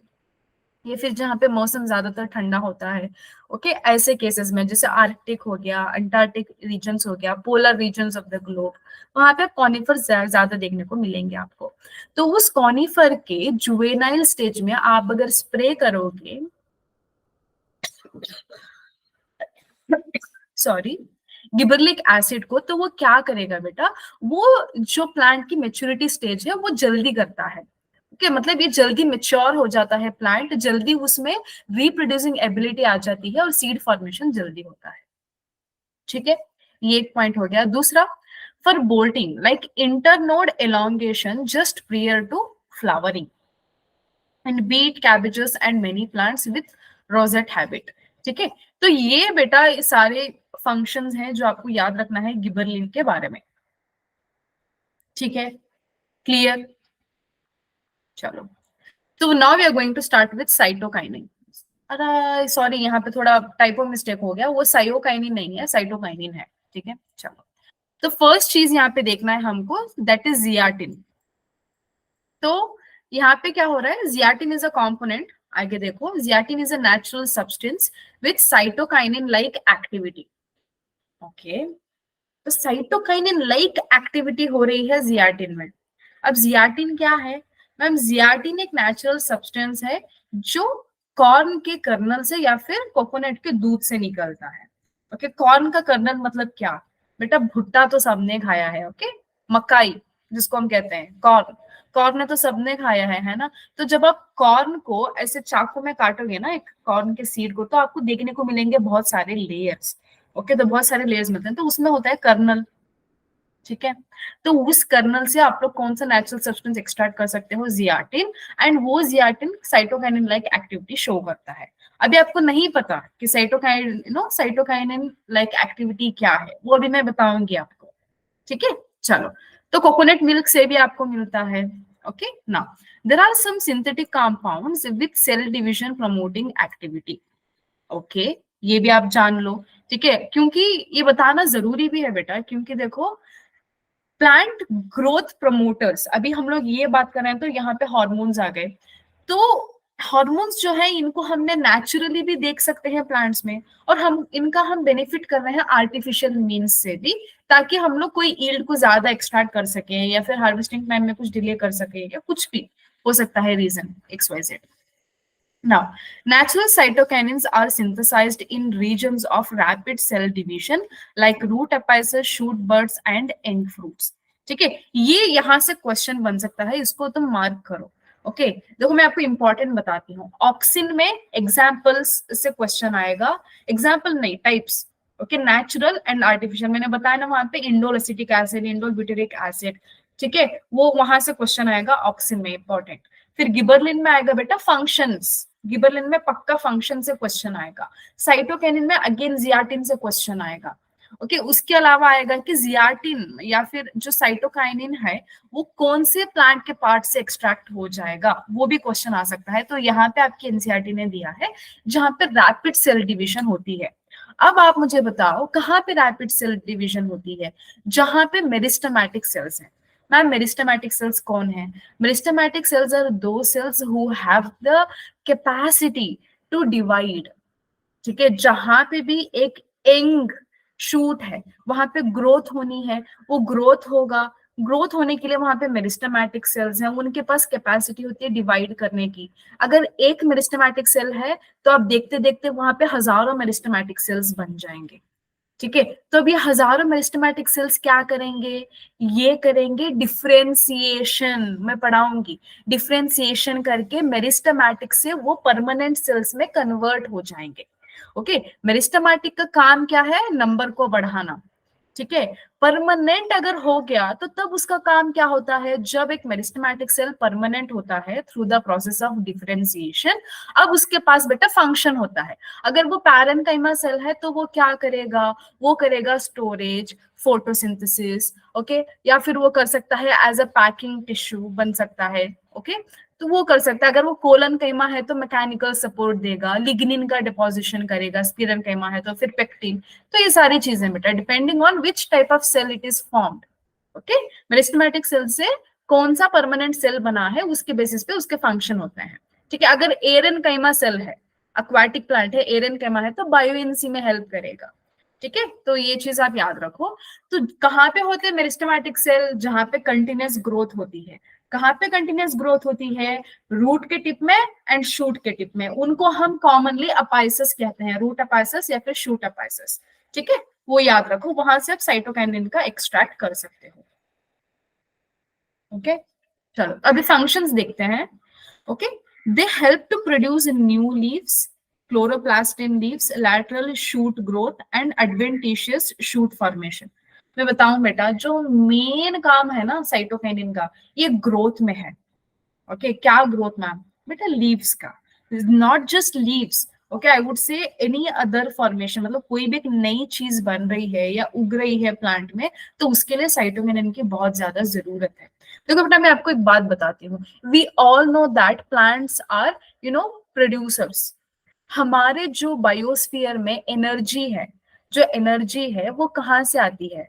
या फिर जहाँ पे मौसम ज्यादातर ठंडा होता है। ओके, ऐसे केसेस में जैसे आर्कटिक हो गया, अंटार्कटिक रीजन्स हो गया, polar regions of the globe, वहां पे कॉनिफर ज्यादा देखने को मिलेंगे आपको। तो उस कॉनिफर के जुवेनाइल स्टेज में आप अगर स्प्रे करोगे, सॉरी, गिबरलिक एसिड को, तो वो क्या करेगा बेटा, वो जो प्लांट की मेच्योरिटी स्टेज है वो जल्दी करता है। ओके, मतलब ये जल्दी मेच्योर हो जाता है प्लांट, जल्दी उसमें रिप्रोड्यूसिंग एबिलिटी आ जाती है और सीड फॉर्मेशन जल्दी होता है। ठीक है, ये एक पॉइंट हो गया। दूसरा, for bolting like internode elongation just prior to flowering and beet cabbages and many plants with rosette habit. ठीक है, तो ये बेटा ये सारे फंक्शंस हैं जो आपको याद रखना है गिबरलिन के बारे में। ठीक है, क्लियर? चलो, तो now we are going to start with cytokinin. अरे सॉरी, यहाँ पे थोड़ा टाइपो मिस्टेक हो गया, वो साइटोकाइनिन नहीं है, साइटोकाइनिन है। ठीक है, चलो, तो फर्स्ट चीज यहाँ पे देखना है हमको, दैट इज जियाटिन। तो यहाँ पे क्या हो रहा है, जियाटिन इज अ कॉम्पोनेंट। आगे देखो, zeatin is a natural substance with cytokinin like activity. Okay, तो साइटोकाइनिन लाइक एक्टिविटी हो रही है जियाटिन में। अब जियाटिन क्या है मैम? जियाटिन एक नेचुरल सब्सटेंस है जो कॉर्न के कर्नल से या फिर कोकोनट के दूध से निकलता है। ओके, कॉर्न का कर्नल मतलब क्या बेटा? भुट्टा तो सबने खाया है। ओके, मकाई जिसको हम कहते हैं कॉर्न, कॉर्न तो सबने खाया है ना? तो जब आप कॉर्न को ऐसे चाकू में काटोगे ना, एक कॉर्न के सीड को, तो आपको देखने को मिलेंगे बहुत सारे लेयर्स। ओके, तो बहुत सारे लेयर्स मिलते हैं, तो उसमें होता है कर्नल। ठीक है, तो उस कर्नल से आप लोग कौन सा नेचुरल सब्सटेंस एक्सट्रैक्ट कर सकते हो? जियाटिन। एंड वो zeatin cytokinin like activity show करता है। अभी आपको नहीं पता कि साइटोकाइनिन लाइक एक्टिविटी क्या है, वो अभी मैं बताऊंगी आपको। ठीक है, चलो, तो कोकोनट मिल्क से भी आपको मिलता है। Okay, now there are some synthetic compounds with cell division promoting activity. Okay, ये भी आप जान लो। ठीक है, क्योंकि ये बताना जरूरी भी है बेटा, क्योंकि देखो प्लांट ग्रोथ प्रमोटर्स, अभी हम लोग ये बात कर रहे हैं तो यहाँ पे हॉर्मोन्स आ गए। तो हॉर्मोन्स जो है इनको हमने नेचुरली भी देख सकते हैं प्लांट्स में, और हम बेनिफिट कर रहे हैं आर्टिफिशियल मीन्स से भी, ताकि हम लोग कोई ईल्ड को ज्यादा एक्सट्रैक्ट कर सके, या फिर हार्वेस्टिंग टाइम में कुछ डिले कर सके, या कुछ भी हो सकता है reason XYZ। Now, natural cytokinins are synthesized in regions of rapid cell division like root apices, shoot buds and end fruits. ठीक है, ये यहाँ से क्वेश्चन बन सकता है, इसको तुम मार्क करो। ओके, देखो मैं आपको इंपॉर्टेंट बताती हूँ। ऑक्सिन में एग्जाम्पल्स से क्वेश्चन आएगा, एग्जाम्पल नहीं, types. Okay, natural and artificial, मैंने बताया ना वहां पे indole acetic acid, indole butyric acid. ठीक है, वो वहां से क्वेश्चन आएगा ऑक्सिन में, इंपॉर्टेंट। फिर गिबरलिन में आएगा बेटा फंक्शंस, गिबरलिन में पक्का फंक्शन से क्वेश्चन आएगा। साइटोकिनिन में अगेन जियाटिन से क्वेश्चन आएगा। ओके, उसके अलावा आएगा कि जियाटिन या फिर जो साइटोकाइनिन है वो कौन से प्लांट के पार्ट से एक्सट्रैक्ट हो जाएगा, वो भी क्वेश्चन आ सकता है। तो यहाँ पे आपकी एनसीईआरटी ने दिया है जहां पे रैपिड सेल डिवीजन होती है। अब आप मुझे बताओ कहाँ पे रैपिड सेल डिवीजन होती है? जहां पे मेरिस्टेमेटिक सेल्स हैं। मैम मेरिस्टेमेटिक सेल्स कौन है? मेरिस्टेमेटिक सेल्स आर दो cells who have the capacity to divide. ठीक है, जहां पे भी एक एंग शूट है वहां पे ग्रोथ होनी है, वो ग्रोथ होगा। ग्रोथ होने के लिए वहां पे मेरिस्टेमेटिक सेल्स हैं, उनके पास कैपेसिटी होती है डिवाइड करने की। अगर एक मेरिस्टेमेटिक सेल है तो आप देखते देखते वहां पे हजारों मेरिस्टेमेटिक सेल्स बन जाएंगे। ठीक है, तो अब ये हजारों मेरिस्टेमेटिक सेल्स क्या करेंगे? ये करेंगे डिफरेंशिएशन, मैं पढ़ाऊंगी। डिफरेंशिएशन करके मेरिस्टेमेटिक से वो परमानेंट सेल्स में कन्वर्ट हो जाएंगे। ओके, मेरिस्टेमेटिक का काम क्या है? नंबर को बढ़ाना। ठीक है, परमानेंट अगर हो गया तो तब उसका काम क्या होता है? जब एक मेरिस्टेमेटिक सेल परमानेंट होता है through the process of differentiation, अब उसके पास बेटा फंक्शन होता है। अगर वो पैरेन्काइमा सेल है तो वो क्या करेगा? वो करेगा स्टोरेज, फोटोसिंथेसिस। ओके, या फिर वो कर सकता है एज अ पैकिंग टिश्यू बन सकता है। ओके, तो वो कर सकता है। अगर वो कोलन कैमा है तो मैकेनिकल सपोर्ट देगा, लिग्निन का डिपोजिशन करेगा, स्पिरन कैमा है तो फिर पेक्टिन। तो ये सारी चीजें बेटा depending on which type of cell it is formed. Okay, meristematic cell से कौन सा परमानेंट सेल बना है उसके बेसिस पे उसके फंक्शन होते हैं। ठीक है, अगर एरेनकाइमा सेल है, अक्वाटिक प्लांट है, एरेनकाइमा है, तो बायोएनसी में हेल्प करेगा। ठीक है, तो ये चीज आप याद रखो। तो कहाँ पे होते हैं मेरिस्टेमेटिक सेल? जहां पे कंटिन्यूस ग्रोथ होती है। कहाँ पे कंटिन्यूस ग्रोथ होती है? रूट के टिप में एंड शूट के टिप में। उनको हम कॉमनली अपाइसस कहते हैं, रूट अपाइसस या फिर शूट अपाइसस। ठीक है, वो याद रखो, वहां से आप साइटोकाइनिन का एक्सट्रैक्ट कर सकते हो। ओके, चलो अभी फंक्शंस देखते हैं। Okay, they help to produce new leaves, chloroplast in leaves, lateral shoot growth and adventitious shoot formation. मैं बताऊं बेटा, जो मेन काम है ना साइटोकाइनिन का, ये ग्रोथ में है। ओके, क्या ग्रोथ मैम? बेटा लीव्स का, not just leaves. Okay, I would say any other formation, मतलब कोई भी एक नई चीज बन रही है या उग रही है प्लांट में, तो उसके लिए साइटोकिनिन की बहुत ज्यादा जरूरत है। देखो बेटा, मैं आपको एक बात बताती हूँ। We all know that plants are producers. हमारे जो बायोस्फीयर में एनर्जी है, जो एनर्जी है वो कहाँ से आती है?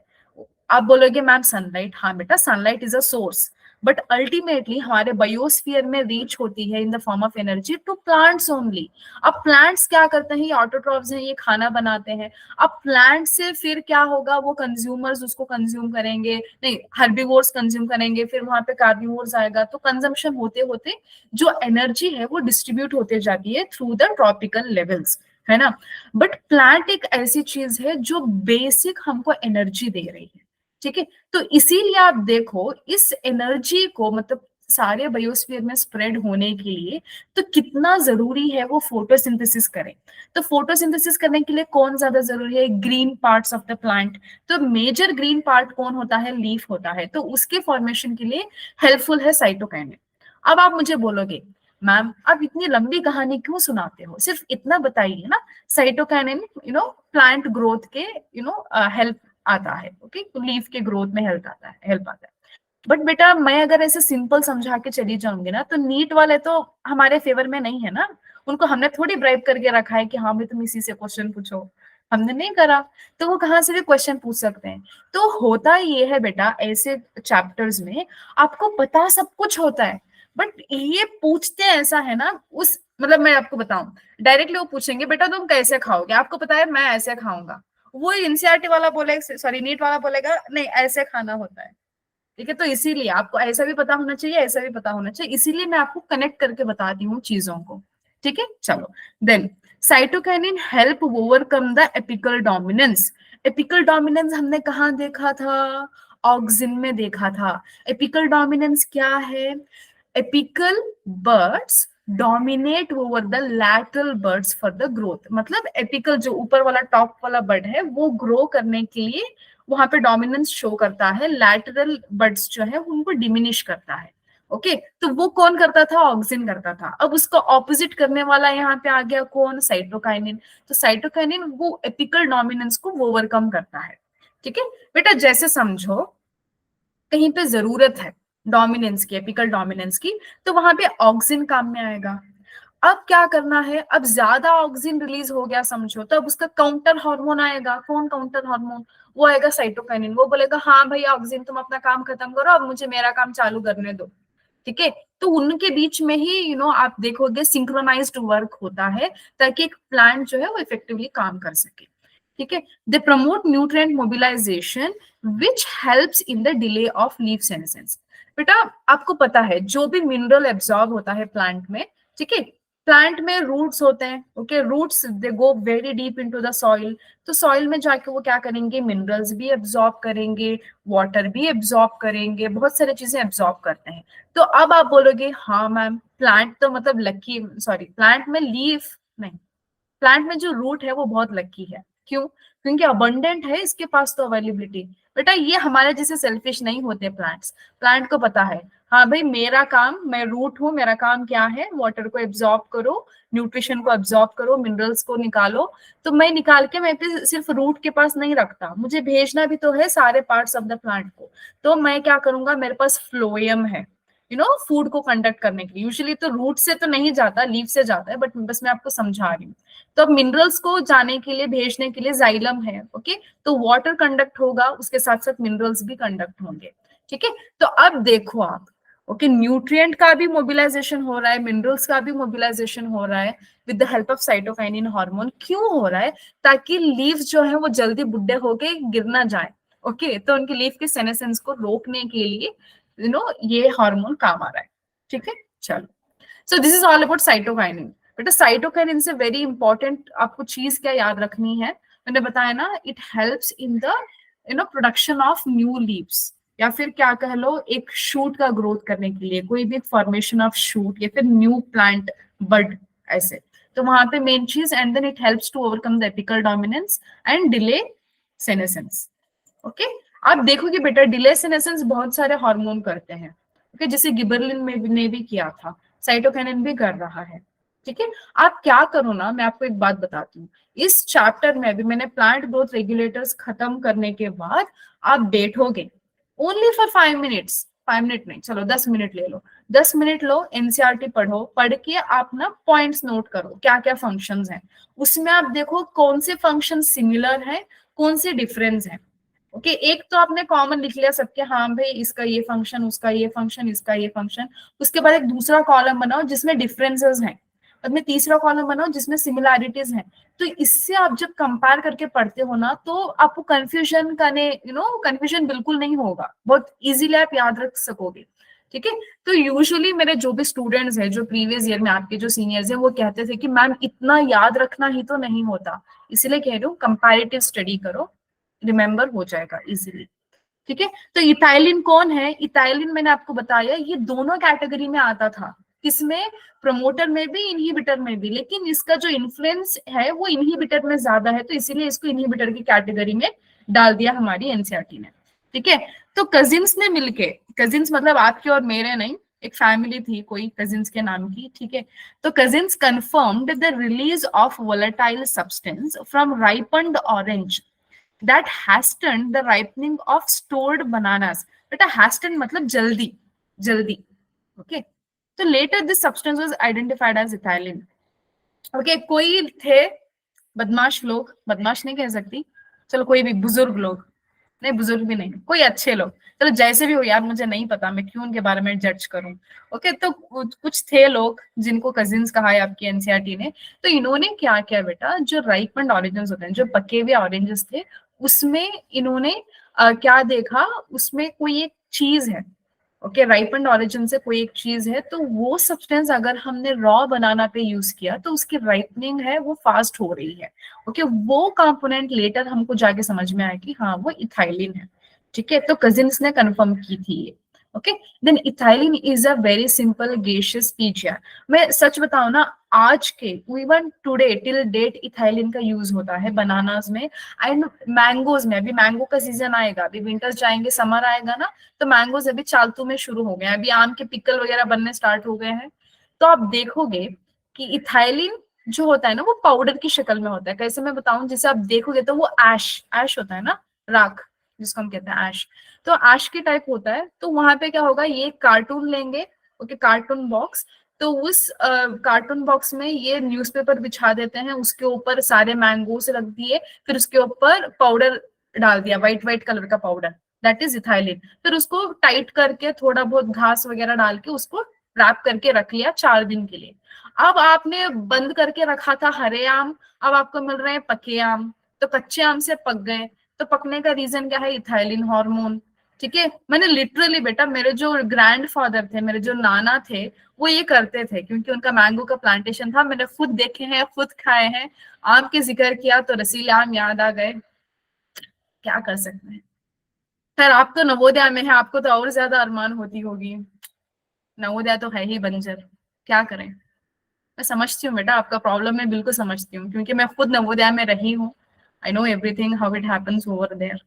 आप बोलोगे मैम सनलाइट। हाँ बेटा, sunlight is a source, but ultimately हमारे बायोस्फीयर में रीच होती है in the form of energy to plants only. अब प्लांट्स क्या करते हैं? ये ऑटोट्रॉफ्स हैं, ये खाना बनाते हैं। अब प्लांट से फिर क्या होगा? वो कंज्यूमर्स उसको कंज्यूम करेंगे, नहीं हर्बीवोर्स कंज्यूम करेंगे, फिर वहां पे कार्निवोर्स आएगा, तो कंजम्पशन होते होते जो एनर्जी है वो डिस्ट्रीब्यूट होते जाती है थ्रू द ट्रॉपिकल लेवल्स, है ना। बट प्लांट एक ऐसी चीज है जो बेसिक हमको एनर्जी दे रही है। ठीक है, तो इसीलिए आप देखो इस एनर्जी को, मतलब सारे बायोस्फीयर में स्प्रेड होने के लिए तो कितना जरूरी है वो फोटोसिंथेसिस करें। तो फोटोसिंथेसिस करने के लिए कौन ज्यादा जरूरी है? Green parts of the plant. तो मेजर ग्रीन पार्ट कौन होता है? लीफ होता है। तो उसके फॉर्मेशन के लिए हेल्पफुल है साइटोकाइनिन। अब आप मुझे बोलोगे मैम आप इतनी लंबी कहानी क्यों सुनाते हो, सिर्फ इतना बताइए ना। साइटोकाइनिन प्लांट ग्रोथ के हेल्प आता है। ओके, तो लीफ के ग्रोथ में हेल्प आता है। बट बेटा मैं अगर ऐसे सिंपल समझा के चली जाऊंगी ना, तो नीट वाले तो हमारे फेवर में नहीं है ना। उनको हमने थोड़ी ब्राइब करके रखा है कि हाँ भाई तुम इसी से क्वेश्चन पूछो, हमने नहीं करा। तो वो कहाँ से भी क्वेश्चन पूछ सकते हैं। तो होता ये है बेटा, ऐसे चैप्टर्स में आपको पता सब कुछ होता है, बट ये पूछते ऐसा है ना, उस मतलब मैं आपको बताऊं, डायरेक्टली वो पूछेंगे बेटा तुम कैसे खाओगे, आपको पता है मैं ऐसे खाऊंगा। वो एनसीईआरटी वाला बोलेगा, सॉरी नीट वाला बोलेगा नहीं ऐसे खाना होता है। ठीक है, तो इसीलिए आपको ऐसा भी पता होना चाहिए, ऐसा भी पता होना चाहिए, इसीलिए मैं आपको कनेक्ट करके बताती हूँ चीजों को। ठीक है, चलो then cytokinin help overcome the apical dominance. Apical dominance हमने कहाँ देखा था? ऑक्सिन में देखा था। एपिकल डोमिनेंस क्या है? Apical birds dominate over the lateral birds for the growth. मतलब एपिकल जो ऊपर वाला टॉप वाला बर्ड है वो ग्रो करने के लिए वहां पे डोमिनेंस शो करता है, लैटरल बर्ड्स जो है उनको डिमिनिश करता है। ओके, तो वो कौन करता था? ऑक्सिन करता था। अब उसको ऑपोजिट करने वाला यहाँ पे आ गया कौन? साइटोकाइनिन। तो साइटोकाइनिन वो एपिकल डोमिनेंस को ओवरकम करता है। ठीक है बेटा, जैसे समझो कहीं पे जरूरत है डोमिनेंस की, एपिकल डोमिनेंस की, तो वहां पे ऑक्सिन काम में आएगा। अब क्या करना है? अब ज्यादा ऑक्सिन रिलीज हो गया समझो, तो अब उसका काउंटर हार्मोन आएगा। कौन काउंटर हार्मोन? वो आएगा साइटोकाइनिन। वो बोलेगा हाँ भाई ऑक्सिन तुम अपना काम खत्म करो, अब मुझे मेरा काम चालू करने दो। ठीक है, तो उनके बीच में ही आप देखोगे सिंक्रोनाइज्ड वर्क होता है, ताकि एक प्लांट जो है वो इफेक्टिवली काम कर सके। ठीक है, they promote nutrient mobilization which helps in the delay of leaf senescence. बेटा आपको पता है जो भी मिनरल एब्जॉर्ब होता है प्लांट में, ठीक है, प्लांट में रूट्स होते हैं। Okay, roots they go very deep into the soil. तो सॉइल में जाके वो क्या करेंगे? मिनरल्स भी एब्जॉर्ब करेंगे, वाटर भी एब्जॉर्ब करेंगे, बहुत सारी चीजें एब्जॉर्ब करते हैं। तो अब आप बोलोगे हाँ मैम प्लांट तो मतलब लकी, सॉरी प्लांट में लीफ नहीं, प्लांट में जो रूट है वो बहुत लकी है। क्यों? क्योंकि अबंडेंट है इसके पास तो अवेलेबिलिटी। बेटा ये हमारे जैसे सेल्फिश नहीं होते प्लांट्स। प्लांट को पता है हाँ भाई मेरा काम, मैं रूट हूँ, मेरा काम क्या है? वाटर को एब्जॉर्ब करो, न्यूट्रिशन को एब्जॉर्ब करो, मिनरल्स को निकालो। तो मैं निकाल के मैं सिर्फ रूट के पास नहीं रखता, मुझे भेजना भी तो है सारे पार्ट्स ऑफ द प्लांट को। तो मैं क्या करूंगा? मेरे पास फ्लोएम है, फूड को कंडक्ट करने के लिए। यूजुअली तो रूट से तो नहीं जाता, लीफ से जाता है, बट बस मैं आपको समझा रही हूँ। तो अब मिनरल्स को जाने के लिए, भेजने के लिए जाइलम है, ओके। तो वाटर कंडक्ट होगा, उसके साथ साथ मिनरल्स भी कंडक्ट होंगे, ठीक है। तो अब देखो आप, ओके, न्यूट्रिएंट का भी मोबिलाइजेशन हो रहा है, मिनरल्स का भी मोबिलाइजेशन हो रहा है with the help of cytokinin hormone. क्यों हो रहा है? ताकि लीव्स जो है वो जल्दी बुढ़े होके गिर ना जाए, ओके। तो उनकी लीफ के सेनेसेंस को रोकने के लिए ये हार्मोन काम आ रहा है, ठीक है। चलो, so this is all about cytokinin. बेटा साइटोकाइनिन से वेरी इंपॉर्टेंट आपको चीज क्या याद रखनी है, मैंने बताया ना, it helps in the production of new leaves, या फिर क्या कह लो एक शूट का ग्रोथ करने के लिए, कोई भी फॉर्मेशन ऑफ शूट या फिर न्यू प्लांट बड, ऐसे। तो वहां पे मेन चीज, and then it helps to overcome the apical dominance and delay senescence, okay. आप देखोगे बेटा डिले सेनेसेंस बहुत सारे हार्मोन करते हैं, ओके, जैसे गिबरलिन में ने भी किया था, साइटोकिनिन भी कर रहा है, ठीक है। आप क्या करो ना, मैं आपको एक बात बताती हूँ, इस चैप्टर में अभी मैंने प्लांट ग्रोथ रेगुलेटर्स खत्म करने के बाद आप बैठोगे ओनली फॉर 5 मिनट्स, 5 मिनट नहीं, चलो 10 मिनट ले लो, 10 मिनट लो, एनसीईआरटी पढ़ो, पढ़ के आप ना पॉइंट्स नोट करो क्या क्या फंक्शंस हैं, उसमें आप देखो कौन से फंक्शन सिमिलर है, कौन से डिफरेंस है, ओके। एक तो आपने कॉमन लिख लिया सबके, हाँ भाई इसका ये फंक्शन, उसका ये फंक्शन, इसका ये फंक्शन, उसके बाद एक दूसरा कॉलम बनाओ जिसमें डिफरेंसेस हैं, बाद में तीसरा कॉलम बनाओ जिसमें सिमिलैरिटीज हैं। तो इससे आप जब कंपेयर करके पढ़ते हो ना, तो आपको कंफ्यूजन करने कंफ्यूजन बिल्कुल नहीं होगा, बहुत इजीली आप याद रख सकोगे, ठीक है। तो यूजुअली मेरे जो भी स्टूडेंट्स हैं, जो प्रीवियस ईयर में आपके जो सीनियर्स हैं, वो कहते थे कि मैम इतना याद रखना ही तो नहीं होता, इसलिए कह रही हूँ कंपैरेटिव स्टडी करो, रिमेम्बर हो जाएगा इजीली, ठीक है। तो इथाइलिन कौन है? इथाइलिन मैंने आपको बताया ये दोनों कैटेगरी में आता था, किसमें? प्रमोटर में भी, इनहिबिटर में भी, लेकिन इसका जो इन्फ्लुएंस है वो इनहिबिटर में ज्यादा है, तो इसीलिए इसको इनहिबिटर की कैटेगरी में डाल दिया हमारी एनसीईआरटी ने, ठीक है। तो कजिन्स ने मिलके, कजिन्स मतलब आपके और मेरे नहीं, एक फैमिली थी कोई कजिन्स के नाम की, ठीक है। तो cousins confirmed the release of volatile substance from ripened orange that hastened the ripening of stored bananas. बेटा hastened मतलब जल्दी, जल्दी, okay. तो later this substance was identified as ethylene, okay. कोई थे बदमाश लोग, बदमाश नहीं कह सकती, चलो कोई भी बुजुर्ग लोग, नहीं बुजुर्ग भी नहीं, कोई अच्छे लोग, चलो जैसे भी हो यार, मुझे नहीं पता, मैं क्यों उनके बारे में जज करूं, ओके। तो कुछ थे लोग जिनको कजिन्स कहा है आपकी एनसीईआरटी ने, तो इन्होंने क्या किया बेटा, जो राइपन्ड ऑरेंजेस होते हैं, जो पके हुए ऑरेंजेस थे, उसमें इन्होंने क्या देखा, उसमें कोई एक चीज है, ओके, राइपन्ड ऑरिजिन से कोई एक चीज है, तो वो सब्सटेंस अगर हमने रॉ बनाना पे यूज किया तो उसकी राइपनिंग है वो फास्ट हो रही है, ओके। वो कंपोनेंट लेटर हमको जाके समझ में आया कि हाँ वो इथाइलिन है, ठीक है। तो कजिन्स ने कंफर्म की थी ये, okay. Then ethylene is a very simple gaseous PGR. मैं सच बताऊं ना, आज के even today till date ethylene का यूज होता है बनानास में एंड मैंगोज में। अभी मैंगो का सीजन आएगा, अभी विंटर्स जाएंगे, समर आएगा ना, तो मैंगोज अभी चालतू में शुरू हो गए हैं, अभी आम के पिकल वगैरह बनने स्टार्ट हो गए हैं। तो आप देखोगे कि इथाइलिन जो होता है ना, वो पाउडर की शक्ल में होता है। कैसे मैं बताऊं, जैसे आप देखोगे तो वो ऐश, ऐश होता है ना, राख जिसको हम कहते हैं ऐश, तो ऐश के टाइप होता है। तो वहां पे क्या होगा, ये कार्टून लेंगे, ओके, कार्टून बॉक्स, तो उस कार्टून बॉक्स में ये न्यूज़पेपर बिछा देते हैं, उसके ऊपर सारे मैंगोस रख दिए, फिर उसके ऊपर पाउडर डाल दिया, व्हाइट व्हाइट कलर का पाउडर, दैट इज इथाइलिन। फिर उसको टाइट करके थोड़ा बहुत घास वगैरह डाल के उसको रैप करके रख लिया 4 दिन के लिए। अब आपने बंद करके रखा था हरे आम, अब आपको मिल रहे हैं पके आम, तो कच्चे आम से पक गए, तो पकने का रीजन क्या है, इथाइलिन हार्मोन, ठीक है। मैंने लिटरली बेटा, मेरे जो ग्रैंडफादर थे, मेरे जो नाना थे, वो ये करते थे, क्योंकि उनका मैंगो का प्लांटेशन था, मैंने खुद देखे हैं, खुद खाए हैं। आम के जिक्र किया तो रसीले आम याद आ गए, क्या कर सकते हैं। खैर आप तो नवोदया में है, आपको तो और ज्यादा अरमान होती होगी, नवोदया तो है ही बंजर, क्या करें। मैं समझती हूँ बेटा आपका प्रॉब्लम, मैं बिल्कुल समझती हूँ, क्योंकि मैं खुद नवोदया में रही हूँ, I know everything how it happens over there.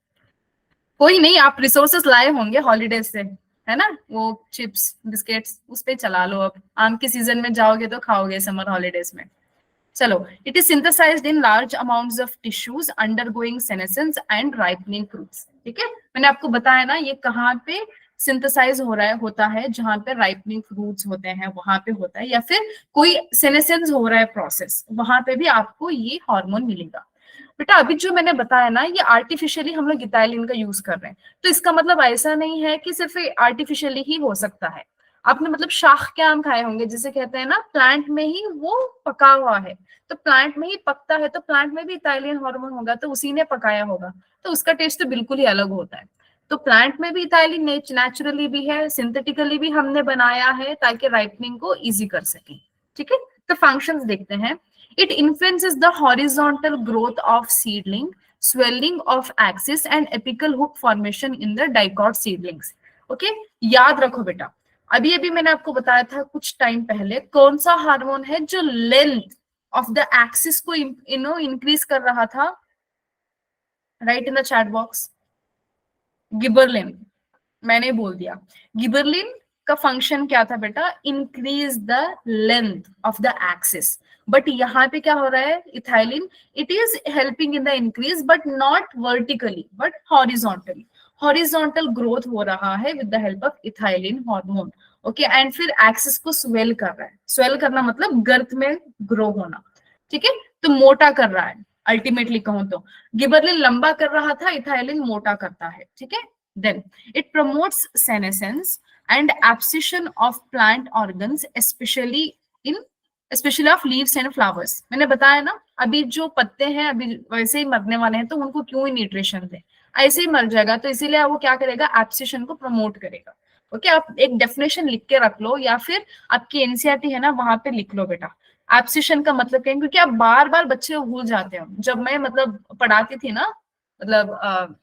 कोई नहीं, आप रिसोर्सेस लाए होंगे हॉलीडेज से, है ना, वो चिप्स बिस्किट्स उस पे चला लो, अब आम के सीजन में जाओगे तो खाओगे समर हॉलीडेज में। चलो, it is synthesized in large amounts of tissues undergoing senescence and ripening fruits, ठीक है। मैंने आपको बताया ना ये कहाँ पे सिंथेसाइज हो रहा है होता है, जहां पे राइपनिंग फ्रूट्स होते हैं वहां पे होता है, या फिर कोई सेनेसेंस हो रहा है प्रोसेस, वहां पे भी आपको ये हार्मोन मिलेगा। बेटा अभी जो मैंने बताया ना, ये आर्टिफिशियली हम लोग इथाइलिन का यूज कर रहे हैं, तो इसका मतलब ऐसा नहीं है कि सिर्फ आर्टिफिशियली ही हो सकता है। आपने मतलब शाख के आम खाए होंगे, जिसे कहते हैं ना प्लांट में ही वो पका हुआ है, तो प्लांट में ही पकता है, तो प्लांट में भी इथाइलिन हार्मोन होगा, तो उसी ने पकाया होगा, तो उसका टेस्ट तो बिल्कुल ही अलग होता है। तो प्लांट में भी इथाइलिन नेचुरली भी है, सिंथेटिकली भी हमने बनाया है ताकि राइपनिंग को इजी कर सके। ठीक है, तो फंक्शंस देखते हैं। It influences the horizontal growth of seedling, swelling of axis and apical hook formation in the dicot seedlings. Okay, याद रखो बेटा, अभी अभी मैंने आपको बताया था कुछ टाइम पहले, कौन सा हार्मोन है जो लेंथ ऑफ द एक्सिस को इंक्रीज कर रहा था? Right in the chat box, gibberellin. मैंने बोल दिया, गिबरलिन का फंक्शन क्या था बेटा? Increase the length of the axis. But यहाँ पे क्या हो रहा है? Ethylene, it is helping in the increase but not vertically but horizontally. Horizontal growth हो रहा है with the help of ethylene hormone. Okay, and फिर एक्सिस को स्वेल कर रहा है। स्वेल करना मतलब गर्थ में ग्रो होना। ठीक है, तो मोटा कर रहा है, अल्टीमेटली कहूं तो। गिबरलिन लंबा कर रहा था, इथाइलिन मोटा करता है। ठीक है, then it promotes senescence and abscission of plant organs, especially of leaves and flowers. मैंने बताया ना, अभी जो पत्ते हैं अभी वैसे ही मरने वाले हैं, तो उनको क्यों ही न्यूट्रिशन दे, ऐसे ही मर जाएगा, तो इसीलिए वो क्या करेगा? एब्सिशन को प्रमोट करेगा। ओके, आप एक डेफिनेशन लिख के रख लो, या फिर आपकी एनसीईआरटी है ना, वहां पे लिख लो बेटा। एब्सिशन का मतलब क्या है? क्योंकि आप बार बार बच्चे भूल जाते हो। जब मैं मतलब पढ़ाती थी ना, मतलब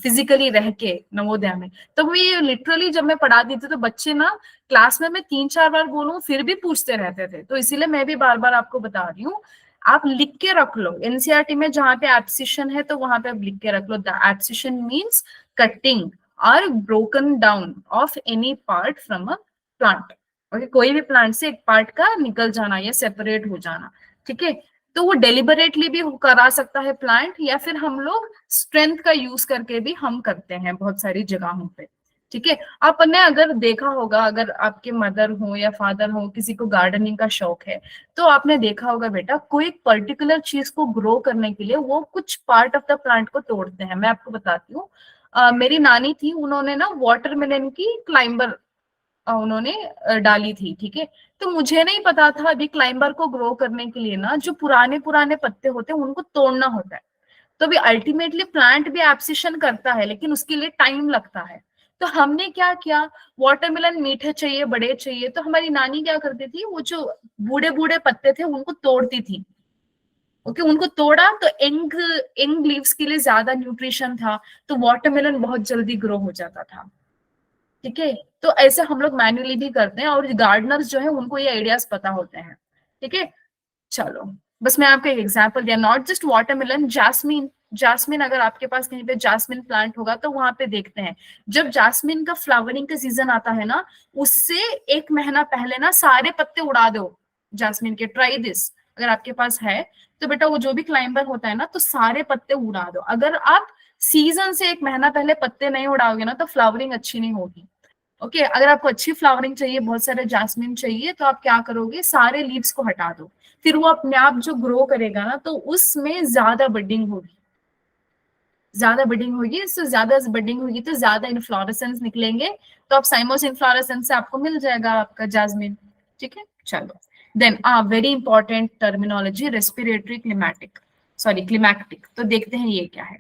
फिजिकली रह के नवोदय में, तो वो लिटरली जब मैं पढ़ाती थी तो बच्चे ना क्लास में मैं 3-4 बार बोलूं फिर भी पूछते रहते थे, तो इसीलिए मैं भी बार बार आपको बता रही हूँ। आप लिख के रख लो एनसीईआरटी में, जहां पे एब्सिशन है तो वहां पे आप लिख के रख लो, द एब्सिशन मीन्स कटिंग और broken down of any part from a plant. Okay, कोई भी प्लांट से एक पार्ट का निकल जाना या सेपरेट हो जाना। ठीक है, तो वो डेलिबरेटली भी करा सकता है प्लांट, या फिर हम लोग स्ट्रेंथ का यूज करके भी हम करते हैं बहुत सारी जगहों पे। ठीक है, आपने अगर देखा होगा, अगर आपके मदर हो या फादर हो, किसी को गार्डनिंग का शौक है, तो आपने देखा होगा बेटा, कोई एक पर्टिकुलर चीज को ग्रो करने के लिए वो कुछ पार्ट ऑफ द प्लांट को तोड़ते हैं। मैं आपको बताती हूँ, मेरी नानी थी, उन्होंने ना वाटरमेलन की क्लाइंबर उन्होंने डाली थी। ठीक है, तो मुझे नहीं पता था अभी क्लाइंबर को ग्रो करने के लिए ना जो पुराने पुराने पत्ते होते हैं उनको तोड़ना होता है। तो भी अल्टीमेटली प्लांट भी एब्सिशन करता है, लेकिन उसके लिए टाइम लगता है। तो हमने क्या किया, वाटरमेलन मीठे चाहिए, बड़े चाहिए, तो हमारी नानी क्या करती थी, वो जो बूढ़े बूढ़े पत्ते थे उनको तोड़ती थी। ओके, उनको तोड़ा तो एंग एंग लीव्स के लिए ज्यादा न्यूट्रिशन था, तो वाटरमेलन बहुत जल्दी ग्रो हो जाता था। ठीक है, तो ऐसे हम लोग मैन्युअली भी करते हैं, और गार्डनर्स जो है उनको ये आइडियाज पता होते हैं। ठीक है, चलो, बस मैं आपको एक एग्जांपल दिया, not just watermelon, jasmine. Jasmine, अगर आपके पास कहीं पे जास्मिन प्लांट होगा तो वहां पे देखते हैं, जब जास्मिन का फ्लावरिंग का सीजन आता है ना, उससे 1 महीना पहले ना सारे पत्ते उड़ा दो जास्मिन के। ट्राई दिस, अगर आपके पास है तो बेटा, वो जो भी क्लाइंबर होता है ना, तो सारे पत्ते उड़ा दो। अगर आप सीजन से 1 महीना पहले पत्ते नहीं उड़ाओगे ना, तो फ्लावरिंग अच्छी नहीं होगी। ओके, अगर आपको अच्छी फ्लावरिंग चाहिए, बहुत सारे जास्मिन चाहिए, तो आप क्या करोगे, सारे लीव्स को हटा दो, फिर वो अपने आप जो ग्रो करेगा ना, तो उसमें ज्यादा बडिंग होगी। ज्यादा बडिंग होगी, इससे ज्यादा बडिंग होगी तो ज्यादा इन्फ्लोरेसेंस निकलेंगे, तो आप साइमोस इन्फ्लोरेसेंस से आपको मिल जाएगा आपका जास्मिन। ठीक है, चलो, then very important terminology, respiratory climatic, sorry climactic. तो देखते हैं ये क्या है।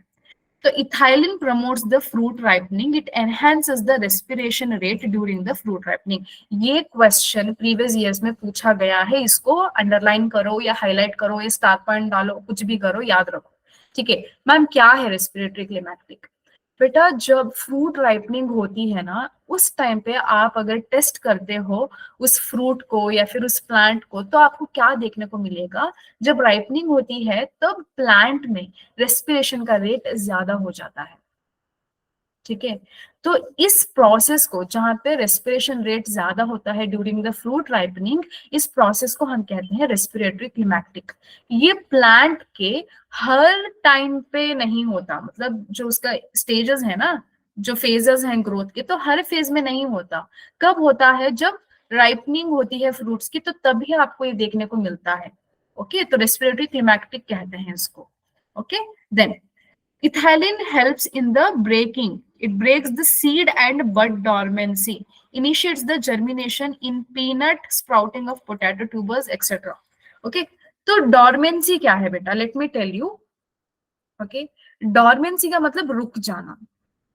तो ethylene promotes the fruit ripening, it enhances the respiration rate during the fruit ripening। ये क्वेश्चन प्रीवियस ईयर्स में पूछा गया है, इसको अंडरलाइन करो या हाईलाइट करो या स्टार पॉइंट डालो, कुछ भी करो, याद रखो। ठीक है मैम, क्या है रेस्पिरेटरी क्लिमैक्टिक? बेटा, जब फ्रूट राइपनिंग होती है ना, उस टाइम पे आप अगर टेस्ट करते हो उस फ्रूट को या फिर उस प्लांट को, तो आपको क्या देखने को मिलेगा? जब राइपनिंग होती है तब प्लांट में रेस्पिरेशन का रेट ज्यादा हो जाता है। ठीक है, तो इस प्रोसेस को, जहां पे रेस्पिरेशन रेट ज्यादा होता है ड्यूरिंग द फ्रूट राइपनिंग, इस प्रोसेस को हम कहते हैं रेस्पिरेटरी क्लिमैक्टिक। ये प्लांट के हर टाइम पे नहीं होता, मतलब जो उसका स्टेजेस है ना, जो फेजेस हैं ग्रोथ के, तो हर फेज में नहीं होता। कब होता है? जब राइपनिंग होती है फ्रूट्स की, तो तभी आपको ये देखने को मिलता है। ओके, तो रेस्पिरेटरी क्लिमैक्टिक कहते हैं इसको। Okay, then ethylene helps in the breaking, it breaks the seed and bud dormancy, initiates the germination in peanut, sprouting of potato tubers etcetera. Okay, तो डॉर्मेंसी क्या है बेटा? Let me tell you. Okay, dormancy का मतलब रुक जाना।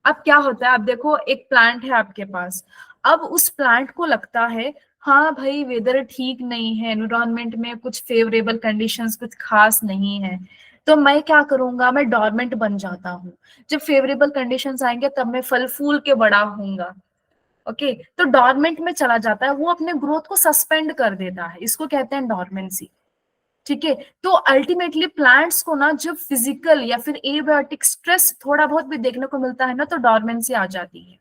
अब क्या होता है, आप देखो एक प्लांट है आपके पास, अब उस प्लांट को लगता है हाँ भाई वेदर ठीक नहीं है, एनवायरमेंट में कुछ फेवरेबल कंडीशंस कुछ खास नहीं है, तो मैं क्या करूंगा, मैं डॉर्मेंट बन जाता हूँ। जब फेवरेबल कंडीशंस आएंगे तब मैं फल फूल के बड़ा होऊंगा। ओके, तो डॉर्मेंट में चला जाता है, वो अपने ग्रोथ को सस्पेंड कर देता है, इसको कहते हैं डॉर्मेंसी। ठीक है, तो अल्टीमेटली प्लांट्स को ना जब फिजिकल या फिर एबायोटिक स्ट्रेस थोड़ा बहुत भी देखने को मिलता है ना, तो डॉर्मेंसी आ जाती है।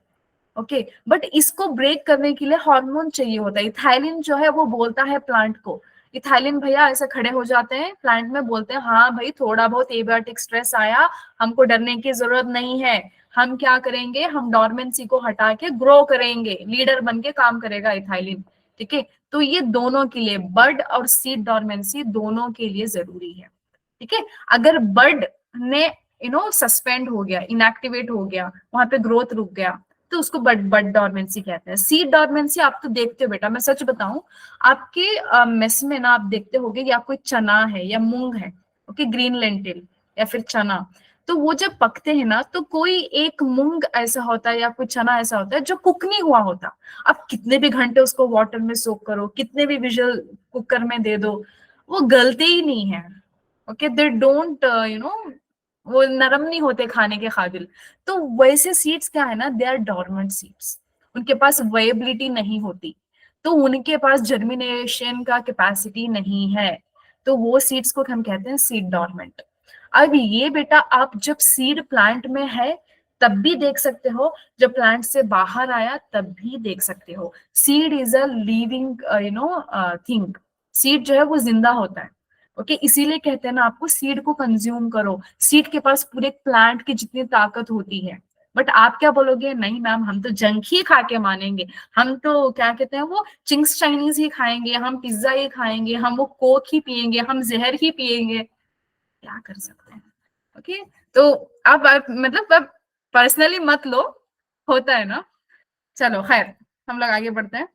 ओके, बट इसको ब्रेक करने के लिए हार्मोन चाहिए होता है। इथाइलिन जो है वो बोलता है प्लांट को, इथाइलिन भैया ऐसे खड़े हो जाते हैं प्लांट में, बोलते हैं हाँ भाई थोड़ा बहुत एबायोटिक स्ट्रेस आया, हमको डरने की जरूरत नहीं है, हम क्या करेंगे, हम डॉर्मेंसी को हटा के ग्रो करेंगे, लीडर बन के काम करेगा इथाइलिन। ठीक है, तो ये दोनों के लिए, बर्ड और सीड डॉर्मेंसी दोनों के लिए जरूरी है। ठीक है, अगर बर्ड ने सस्पेंड हो गया, इनएक्टिवेट हो गया, वहां पे ग्रोथ रुक गया, तो उसको बड डॉर्मेंसी कहते हैं। सीड डॉर्मेंसी आप तो देखते हो बेटा, मैं सच बताऊं, आपके मेस में ना आप देखते होगे या कोई चना है या मूंग है, ओके, ग्रीन लेंटिल या फिर चना, तो वो जब पकते हैं ना, तो कोई एक मूंग ऐसा होता है या कोई चना ऐसा होता है जो कुक नहीं हुआ होता। आप कितने भी घंटे उसको वाटर में सोक करो, कितने भी विजुअल कुकर में दे दो, वो गलते ही नहीं है। ओके, दे डोंट वो नरम नहीं होते खाने के काबिल। तो वैसे सीड्स क्या है ना, दे आर डॉर्मेंट सीड्स, उनके पास वेबिलिटी नहीं होती, तो उनके पास जर्मिनेशन का कैपेसिटी नहीं है, तो वो सीड्स को हम कहते हैं सीड डॉर्मेंट। अब ये बेटा आप जब सीड प्लांट में है तब भी देख सकते हो, जब प्लांट से बाहर आया तब भी देख सकते हो। Seed is a living thing, seed जो है वो जिंदा होता है। ओके, इसीलिए कहते हैं ना आपको सीड को कंज्यूम करो, सीड के पास पूरे प्लांट की जितनी ताकत होती है। बट आप क्या बोलोगे, नहीं मैम हम तो जंक ही खा के मानेंगे, हम तो क्या कहते हैं वो चिंग्स चाइनीज ही खाएंगे, हम पिज्जा ही खाएंगे, हम वो कोक ही पिएंगे, हम जहर ही पिएंगे, क्या कर सकते हैं। ओके, तो आप मतलब आप पर्सनली मत लो, होता है ना। चलो खैर, हम लोग आगे बढ़ते हैं।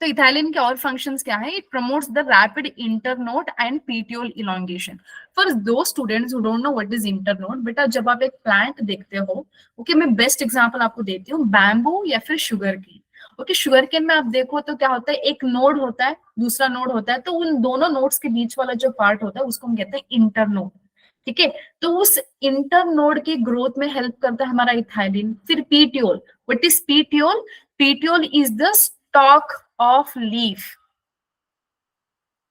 तो इथाइलिन के और फंक्शंस क्या है, it promotes the rapid internode and petiole elongation. For दो students who don't know what is internode, बेटा जब आप एक प्लांट देखते हो, ओके, मैं बेस्ट एग्जांपल आपको देती हूँ, बैम्बू या फिर sugar cane. Okay, sugar cane में आप देखो तो क्या होता है, एक नोड होता है, दूसरा नोड होता है, तो उन दोनों नोड्स के बीच वाला जो पार्ट होता है उसको हम कहते हैं इंटरनोड। ठीक है, तो उस इंटरनोड की ग्रोथ में हेल्प करता है हमारा इथाइलिन। फिर petiole, what is petiole? Petiole is the stock of leaf.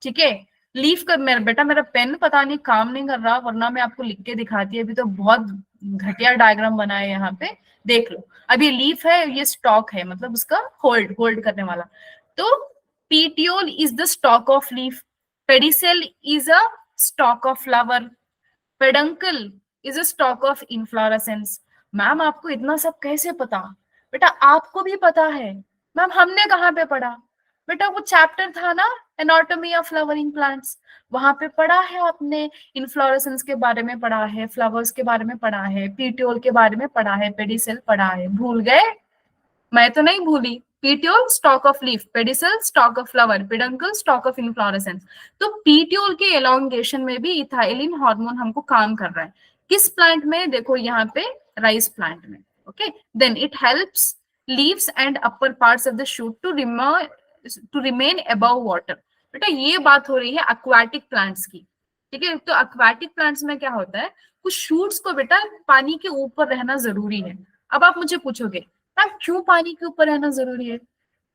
ठीक है, लीफ का मेरा बेटा, मेरा पेन पता नहीं काम नहीं कर रहा, वरना मैं आपको लिख के दिखाती है, अभी तो बहुत घटिया डायग्राम बना है यहाँ पे, देख लो। अब ये लीफ है, ये स्टॉक है, मतलब उसका होल्ड होल्ड करने वाला। तो petiole is the stock of leaf, pedicel is a stock of flower, peduncle is a stock of inflorescence. Ma'am आपको इतना सब कैसे पता? बेटा आपको भी पता है, मैम हमने कहाँ पे पढ़ा? बेटा वो चैप्टर था ना, एनाटॉमी ऑफ फ्लावरिंग प्लांट्स, वहां पे पढ़ा है आपने, इनफ्लोरेसेंस के बारे में पढ़ा है, फ्लावर्स के बारे में पढ़ा है, पीटियोल के बारे में पढ़ा है, पेडिसेल पढ़ा है, भूल गए? मैं तो नहीं भूली। Petiole stock of leaf, pedicel stock of flower, peduncle stock of inflorescence. तो पीटियोल के एलोंगेशन में भी इथाइलिन हार्मोन हमको काम कर रहा है। किस प्लांट में? देखो यहाँ पे राइस प्लांट में। Okay, then it helps leaves and upper parts of the shoot to remain above water. बेटा ये बात हो रही है एक्वाटिक प्लांट्स की। ठीक है, तो एक्वाटिक प्लांट्स में क्या होता है, कुछ शूट्स को बेटा पानी के ऊपर रहना जरूरी है। अब आप मुझे पूछोगे मैम क्यों पानी के ऊपर रहना जरूरी है?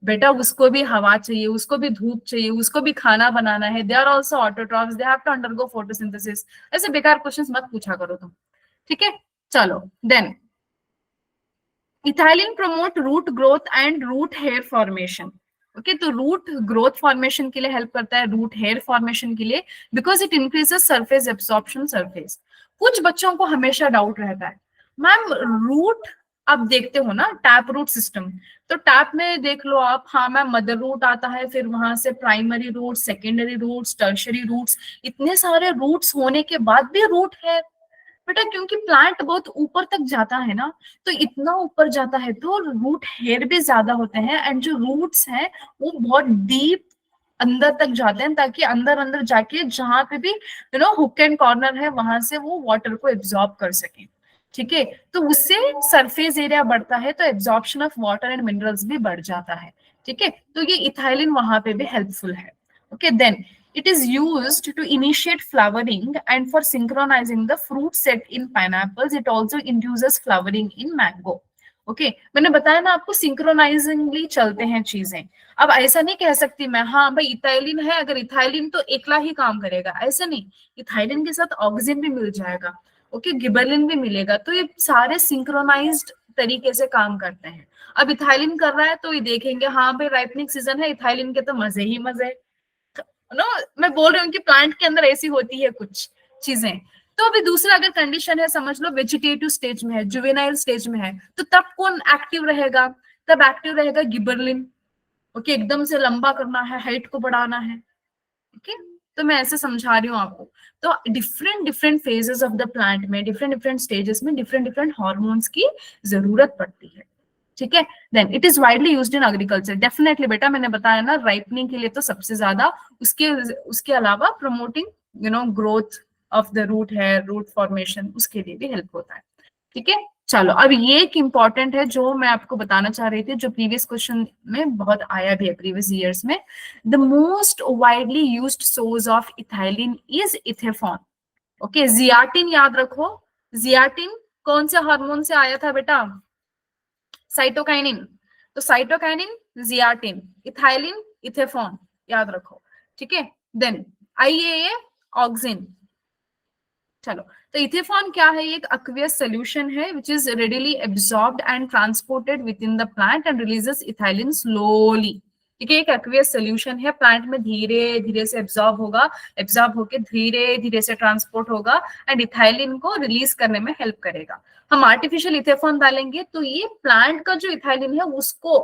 बेटा उसको भी हवा चाहिए, उसको भी धूप चाहिए, उसको भी खाना बनाना है, they are also autotrophs, they have to undergo photosynthesis. ऐसे बेकार क्वेश्चंस मत पूछा करो तुम। ठीक है, चलो then ethylene promote root growth and root hair formation. Okay, तो रूट ग्रोथ फॉर्मेशन के लिए हेल्प करता है, रूट हेयर फॉर्मेशन के लिए, because it increases surface absorption surface. कुछ बच्चों को हमेशा डाउट रहता है, मैम रूट आप देखते हो ना, टैप रूट सिस्टम, तो टैप में देख लो आप, हाँ मैम मदर रूट आता है, फिर वहां से primary root, secondary roots, tertiary roots, इतने सारे रूट्स होने के बाद भी रूट है बेटा, क्योंकि प्लांट बहुत ऊपर तक जाता है ना, तो इतना ऊपर जाता है तो रूट हेयर भी ज्यादा होते हैं, एंड जो रूट्स हैं वो बहुत डीप अंदर तक जाते हैं, ताकि अंदर अंदर जाके जहां पे भी हुक एंड कॉर्नर है वहां से वो वाटर को एब्जॉर्ब कर सके। ठीक है, तो उससे सरफेस एरिया बढ़ता है, तो absorption of water and minerals भी बढ़ जाता है। ठीक है, तो ये इथाइलिन वहां पे भी हेल्पफुल है। Okay, then it is used to initiate flowering and for synchronizing the fruit set in pineapples. It also induces flowering in mango. Okay, मैंने बताया ना आपको, सिंक्रोनाइजिंगली चलते हैं चीजें। अब ऐसा नहीं कह सकती मैं, हाँ भाई इथाइलिन है, अगर इथाइलिन तो एकला ही काम करेगा, ऐसा नहीं, इथाइलिन के साथ ऑक्सीजन भी मिल जाएगा, ओके, गिबरलिन भी मिलेगा, तो ये सारे सिंक्रोनाइज्ड तरीके से काम करते हैं। अब इथाइलिन कर रहा है तो ये देखेंगे, हाँ भाई राइपनिंग सीजन है, इथाइलिन के तो मजे ही मजे, नो, मैं बोल रही हूँ कि प्लांट के अंदर ऐसी होती है कुछ चीजें। तो अभी दूसरा अगर कंडीशन है, समझ लो वेजिटेटिव स्टेज में है, जुवेनाइल स्टेज में है, तो तब कौन एक्टिव रहेगा? तब एक्टिव रहेगा गिबरलिन। ओके, एकदम से लंबा करना है, हाइट को बढ़ाना है। ओके, तो मैं ऐसे समझा रही हूँ आपको। तो different different phases of the plant में, डिफरेंट डिफरेंट स्टेजेस में डिफरेंट डिफरेंट हॉर्मोन्स की जरूरत पड़ती है। ठीक है, then it is widely used in agriculture. Definitely बेटा, मैंने बताया ना, राइपनिंग के लिए तो सबसे ज्यादा, उसके उसके अलावा promoting growth of the root है, रूट फॉर्मेशन, उसके लिए भी हेल्प होता है। ठीक है, चलो अब ये एक इंपॉर्टेंट है जो मैं आपको बताना चाह रही थी, जो प्रीवियस क्वेश्चन में बहुत आया भी है प्रीवियस ईयर्स में। The most widely used source of ethylene is ethephon. Okay, zeatin याद रखो, जियाटिन कौन से हार्मोन से आया था बेटा? साइटोकाइनिन। तो साइटोकाइनिन, जियाटिन, इथाइलिन, इथेफॉन, याद रखो। ठीक है, देन आईएए, ऑक्सिन। चलो, तो इथेफॉन क्या है? ये एक aqueous solution है which is readily absorbed and transported within the plant and releases ethylene slowly. ठीक है, एक aqueous solution है, प्लांट में धीरे धीरे से एब्जॉर्ब होगा, एब्जॉर्ब होके धीरे धीरे से ट्रांसपोर्ट होगा एंड इथाइलिन को रिलीज करने में हेल्प करेगा। हम आर्टिफिशियल इथेफॉन डालेंगे तो ये प्लांट का जो इथाइलिन है उसको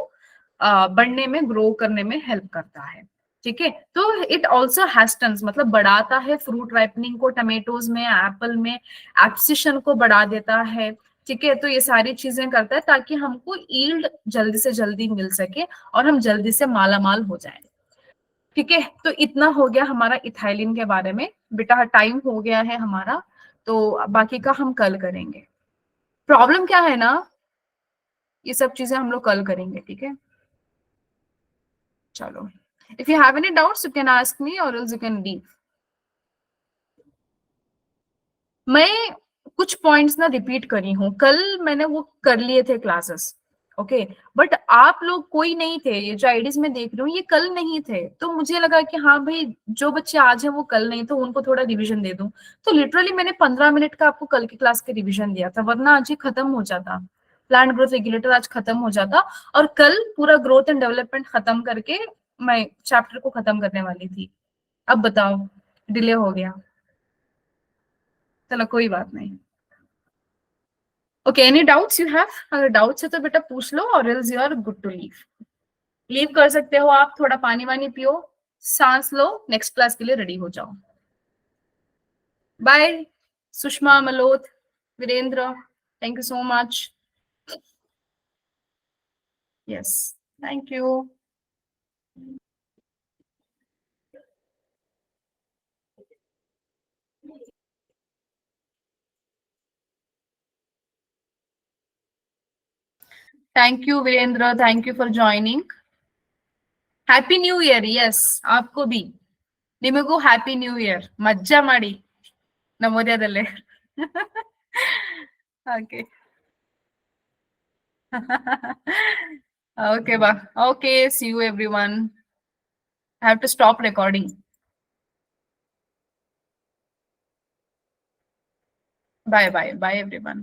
बढ़ने में, ग्रो करने में हेल्प करता है। ठीक है, तो इट ऑल्सो हैस्टन्स, मतलब बढ़ाता है फ्रूट राइपनिंग को, टमेटोज में, एप्पल में, एप्सिशन को बढ़ा देता है। ठीक है, तो ये सारी चीजें करता है ताकि हमको ईल्ड जल्दी से जल्दी मिल सके और हम जल्दी से मालामाल हो जाए। ठीक है, तो इतना हो गया हमारा इथाइलिन के बारे में। बेटा टाइम हो गया है हमारा, तो बाकी का हम कल करेंगे। प्रॉब्लम क्या है ना, ये सब चीजें हम लोग कल करेंगे। ठीक है, चलो, if you have any doubts you can ask me और एल्स यू कैन लीव। मैं कुछ पॉइंट्स ना रिपीट करी हूँ, कल मैंने वो कर लिए थे क्लासेस। ओके, बट आप लोग कोई नहीं थे, ये जो आईडीज में देख रही हूँ ये कल नहीं थे, तो मुझे लगा कि हाँ भाई जो बच्चे आज हैं वो कल नहीं, तो उनको थोड़ा रिवीजन दे दूं। तो लिटरली मैंने 15 मिनट का आपको कल की क्लास के रिवीजन दिया था, वरना आज ही खत्म हो जाता, प्लांट ग्रोथ रेगुलेटर आज खत्म हो जाता, और कल पूरा ग्रोथ एंड डेवलपमेंट खत्म करके मैं चैप्टर को खत्म करने वाली थी। अब बताओ, डिले हो गया। चलो कोई बात नहीं। Okay, any doubts you have? अगर डाउट्स है तो बेटा पूछ लो, or else you are good to leave. Leave कर सकते हो आप, थोड़ा पानी वानी पियो, सांस लो, नेक्स्ट क्लास के लिए रेडी हो जाओ। Bye Sushma, Maloth, Virendra, thank you so much. Yes, thank you. Thank you Virendra, thank you for joining. Happy new year. Yes, आपको भी, ನಿಮಗೂ ಹ್ಯಾಪಿ ನ್ಯೂ ಇಯರ್, ಮಜ್ಜಾ ಮಾಡಿ ನವೋದಯದಲ್ಲೇ। Okay, okay, okay, see you everyone. I have to stop recording. Bye bye, bye everyone.